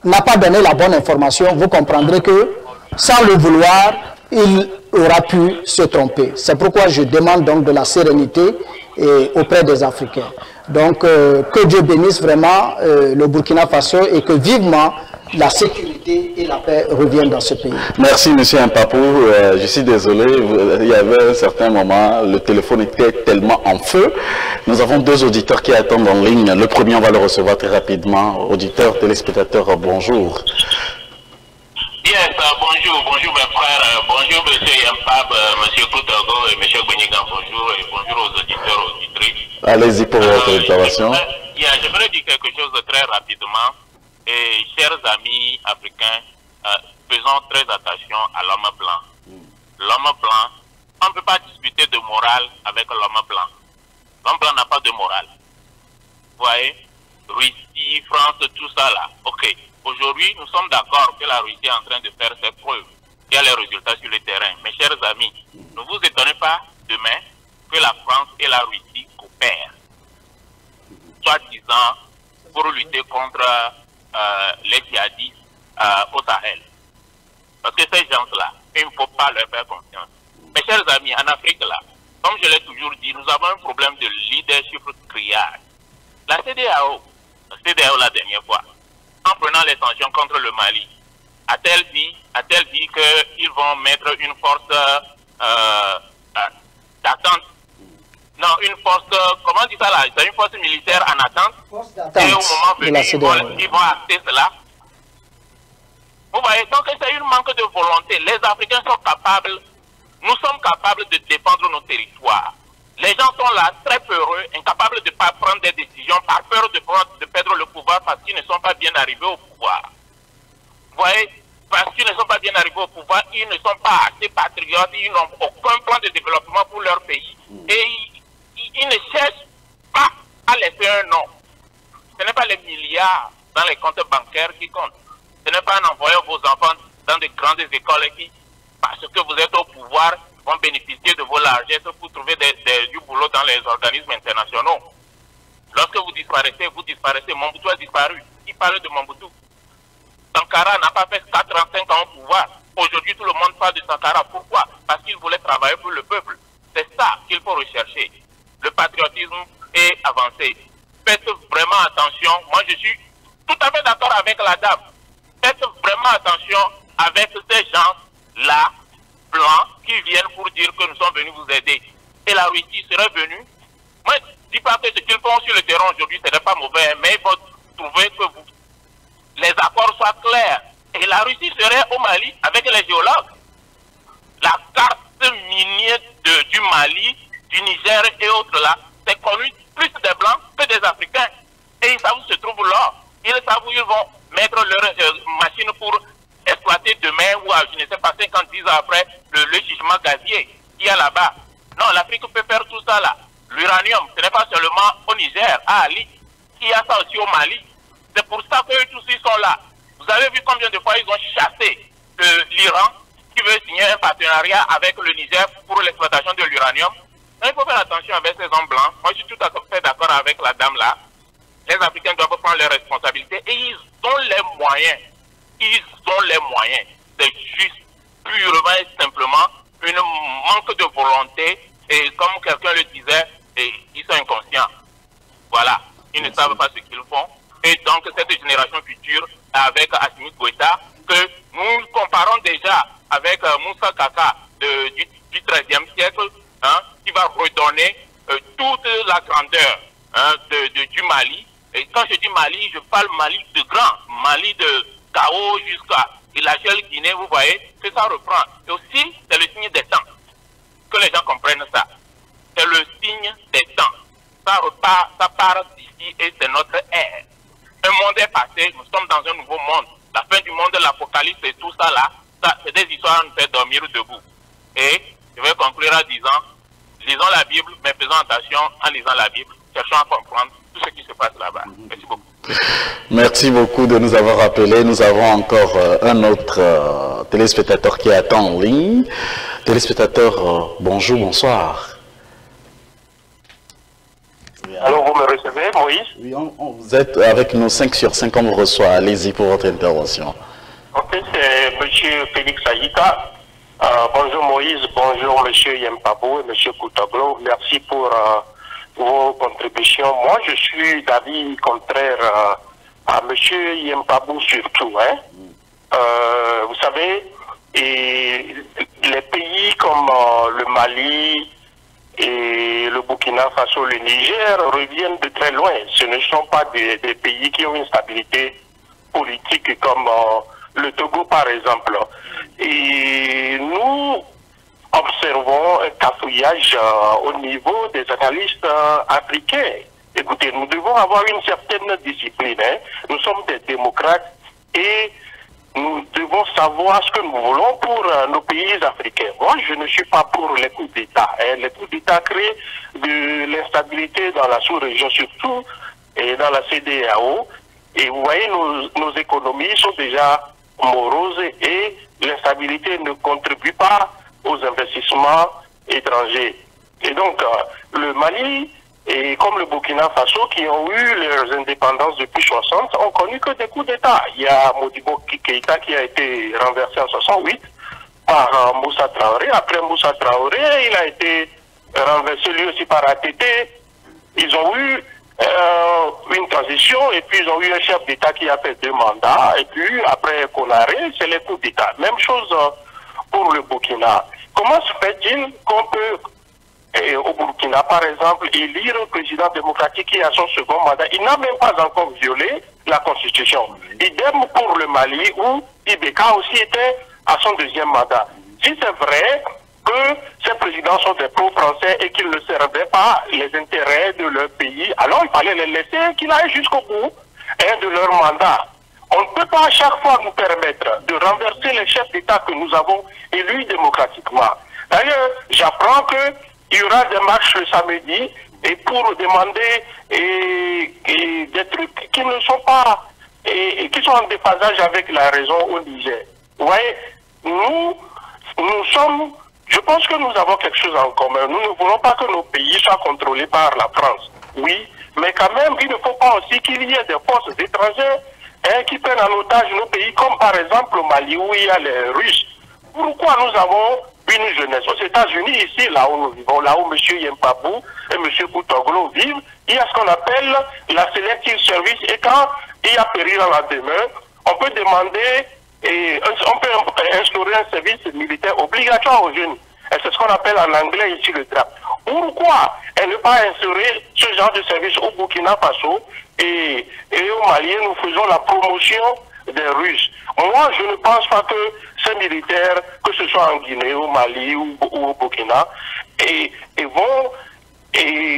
n'a pas donné la bonne information, vous comprendrez que sans le vouloir, il aura pu se tromper. C'est pourquoi je demande donc de la sérénité auprès des Africains. Donc, que Dieu bénisse vraiment le Burkina Faso et que vivement la sécurité et la paix reviennent dans ce pays. Merci, M. Mpapou. Je suis désolé, il y avait un certain moment, le téléphone était tellement en feu. Nous avons deux auditeurs qui attendent en ligne. Le premier, on va le recevoir très rapidement. Auditeur, téléspectateur, bonjour. Yes, bonjour mes frères, bonjour M. Yampab, M. Koutogo et M. Benigan, bonjour et bonjour aux auditeurs, auditrices. Allez-y pour votre intervention. J'aimerais dire quelque chose de très rapidement. Et chers amis africains, faisons très attention à l'homme blanc. L'homme blanc, on ne peut pas discuter de morale avec l'homme blanc. L'homme blanc n'a pas de morale. Vous voyez, Russie, France, tout ça là. Ok, aujourd'hui, nous sommes d'accord que la Russie est en train de faire ses preuves. Il y a les résultats sur le terrain. Mes chers amis, ne vous étonnez pas demain que la France et la Russie coopèrent. Soi-disant, pour lutter contre les djihadistes au Sahel. Parce que ces gens-là, il ne faut pas leur faire confiance. Mes chers amis, en Afrique, là, comme je l'ai toujours dit, nous avons un problème de leadership criard. La CEDEAO la dernière fois, en prenant les sanctions contre le Mali, a-t-elle dit qu'ils vont mettre une force d'attente? Non, une force, comment on dit ça là? C'est une force militaire en attente. Et au moment venu, ils vont acter cela. Vous voyez, donc c'est un manque de volonté. Les Africains sont capables, nous sommes capables de défendre nos territoires. Les gens sont là, très peureux, incapables de ne pas prendre des décisions par peur de perdre le pouvoir parce qu'ils ne sont pas bien arrivés au pouvoir. Vous voyez, parce qu'ils ne sont pas bien arrivés au pouvoir, ils ne sont pas assez patriotes, ils n'ont aucun plan de développement pour leur pays. Et ils ne cherchent pas à laisser un nom. Ce n'est pas les milliards dans les comptes bancaires qui comptent. Ce n'est pas en envoyant vos enfants dans de grandes écoles qui, parce que vous êtes au pouvoir, vont bénéficier de vos largesses pour trouver du boulot dans les organismes internationaux. Lorsque vous disparaissez. Mobutu a disparu. Qui parle de Mobutu? Sankara n'a pas fait 45 ans au pouvoir. Aujourd'hui, tout le monde parle de Sankara. Pourquoi? Parce qu'il voulait travailler pour le peuple. C'est ça qu'il faut rechercher. Le patriotisme est avancé. Faites vraiment attention. Moi, je suis tout à fait d'accord avec la dame. Faites vraiment attention avec ces gens-là, blancs, qui viennent pour dire que nous sommes venus vous aider. Et la Russie serait venue. Moi, je ne dis pas que ce qu'ils font sur le terrain aujourd'hui, ce n'est pas mauvais, mais il faut trouver que les accords soient clairs. Et la Russie serait au Mali avec les géologues. La carte minière du Mali, du Niger et autres là, c'est connu plus des Blancs que des Africains. Et ils savent où se trouve l'or. Ils savent où ils vont mettre leurs machines pour exploiter demain ou je ne sais pas 50 ans après le gisement gazier qu'il y a là-bas. Non, l'Afrique peut faire tout ça là. L'uranium, ce n'est pas seulement au Niger, à Ali. Il y a ça aussi au Mali. C'est pour ça qu'eux tous ils sont là. Vous avez vu combien de fois ils ont chassé l'Iran qui veut signer un partenariat avec le Niger pour l'exploitation de l'uranium. Il faut faire attention avec ces hommes blancs. Moi, je suis tout à fait d'accord avec la dame là. Les Africains doivent prendre leurs responsabilités et ils ont les moyens. Ils ont les moyens. C'est juste purement et simplement un manque de volonté et comme quelqu'un le disait, ils sont inconscients. Voilà. Ils ne savent pas ce qu'ils font. Et donc, cette génération future, avec Assimi Goïta, que nous comparons déjà avec Moussa Kaka du XIIIe siècle, qui va redonner toute la grandeur du Mali. Et quand je dis Mali, je parle Mali de grand, Mali de Gao jusqu'à la Guinée, vous voyez, que ça reprend. Et aussi, c'est le signe des temps. Que les gens comprennent ça. C'est le signe des temps. Ça repart, ça part d'ici et c'est notre ère. Un monde est passé, nous sommes dans un nouveau monde. La fin du monde, l'apocalypse et tout ça là, c'est des histoires à nous faire dormir debout. Et je vais conclure en disant, lisons la Bible, mais faisons attention en lisant la Bible. Cherchons à comprendre tout ce qui se passe là-bas. Merci beaucoup. Merci beaucoup de nous avoir appelés. Nous avons encore un autre téléspectateur qui attend en ligne. Téléspectateur, bonjour, bonsoir. Alors, vous me recevez, Moïse? Oui, vous êtes avec nous 5 sur 5, on vous reçoit. Allez-y pour votre intervention. Ok, c'est M. Félix Aïka. Bonjour Moïse, bonjour M. Yempabou et M. Koutoglo. Merci pour vos contributions. Moi, je suis d'avis contraire à M. Yempabou surtout. Hein. Vous savez, et les pays comme le Mali et le Burkina Faso, le Niger reviennent de très loin. Ce ne sont pas des pays qui ont une stabilité politique comme le Togo par exemple. Et nous observons un cafouillage au niveau des analystes africains. Écoutez, nous devons avoir une certaine discipline. Hein. Nous sommes des démocrates et nous devons savoir ce que nous voulons pour nos pays africains. Moi, je ne suis pas pour les coups d'État. Hein. Les coups d'État créent de l'instabilité dans la sous-région, surtout et dans la CEDEAO. Et vous voyez, nos économies sont déjà moroses et l'instabilité ne contribue pas aux investissements étrangers. Et donc, le Mali et comme le Burkina Faso, qui ont eu leurs indépendances depuis 60, ont connu que des coups d'État. Il y a Modibo Keïta qui a été renversé en 68 par Moussa Traoré. Après Moussa Traoré, il a été renversé lui aussi par ATT. Ils ont eu une transition et puis ils ont eu un chef d'État qui a fait 2 mandats et puis après Konaré, c'est les coups d'État. Même chose pour le Burkina. Comment se fait-il qu'on peut, au Burkina par exemple, élire un président démocratique qui a son second mandat? Il n'a même pas encore violé la Constitution. Idem pour le Mali où Ibeka aussi était à son 2e mandat. Si c'est vrai que ces présidents sont des pro-français et qu'ils ne servaient pas les intérêts de leur pays, alors il fallait les laisser qu'ils aillent jusqu'au bout de leur mandat. On ne peut pas à chaque fois nous permettre de renverser les chefs d'État que nous avons élus démocratiquement. D'ailleurs, j'apprends qu'il y aura des marches le samedi et pour demander des trucs qui ne sont pas et qui sont en déphasage avec la raison au Niger. Vous voyez, nous sommes. Je pense que nous avons quelque chose en commun. Nous ne voulons pas que nos pays soient contrôlés par la France. Oui, mais quand même, il ne faut pas aussi qu'il y ait des forces étrangères qui prennent en otage nos pays, comme par exemple au Mali, où il y a les Russes. Pourquoi nous avons une jeunesse? Aux États-Unis, ici, là où nous vivons, là où M. Yempabou et M. Koutoglo vivent, il y a ce qu'on appelle la Selective Service. Et quand il y a péril en la demeure, on peut demander et on peut instaurer un service militaire obligatoire aux jeunes. Et c'est ce qu'on appelle en anglais ici le draft. Pourquoi ne pas instaurer ce genre de service au Burkina Faso et au Mali? Nous faisons la promotion des Russes. Moi, je ne pense pas que ces militaires, que ce soit en Guinée, au Mali ou au Burkina, vont,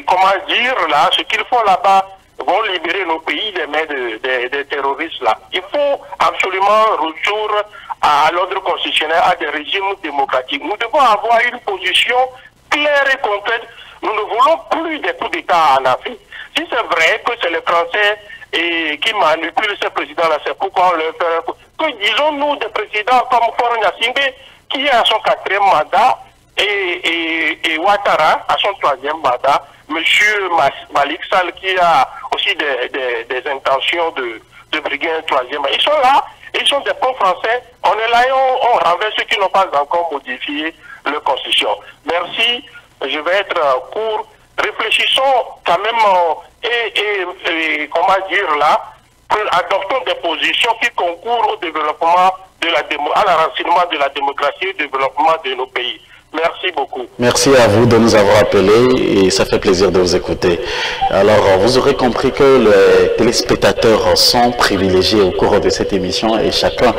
comment dire là, ce qu'ils font là-bas, vont libérer nos pays des mains des terroristes là. Il faut absolument retour à l'ordre constitutionnel, à des régimes démocratiques. Nous devons avoir une position claire et concrète. Nous ne voulons plus des coups d'État en Afrique. Si c'est vrai que c'est les Français qui manipulent ces présidents-là, c'est pourquoi on leur fait... Que disons-nous des présidents comme Faure Gnassingbé, qui est à son 4e mandat, et Ouattara à son 3e mandat, Monsieur Malik Sall qui a aussi des intentions de briguer un 3e. Ils sont là, ils sont des bons Français. On est là et on renverse ceux qui n'ont pas encore modifié leur constitution. Merci, je vais être court. Réfléchissons quand même et comment dire là, adoptons des positions qui concourent au développement à l'enracinement de la démocratie et au développement de nos pays. Merci beaucoup. Merci à vous de nous avoir appelés et ça fait plaisir de vous écouter. Alors, vous aurez compris que les téléspectateurs sont privilégiés au cours de cette émission et chacun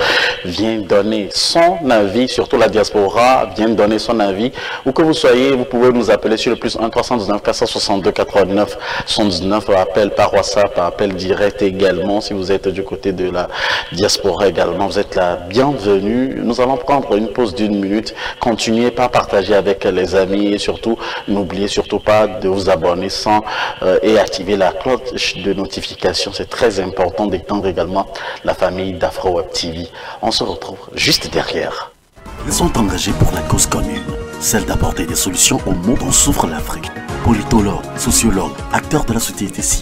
vient donner son avis, surtout la diaspora vient donner son avis. Où que vous soyez, vous pouvez nous appeler sur le +1 319 462 89 79, appel par WhatsApp, appel direct également. Si vous êtes du côté de la diaspora également, vous êtes la bienvenue. Nous allons prendre une pause d'1 minute. Continuez par partager avec les amis et surtout, n'oubliez surtout pas de vous abonner et activer la cloche de notification. C'est très important d'étendre également la famille d'Afro Web TV. On se retrouve juste derrière. Ils sont engagés pour la cause commune, celle d'apporter des solutions au monde dont souffre l'Afrique. Politologues, sociologues, acteurs de la société civile.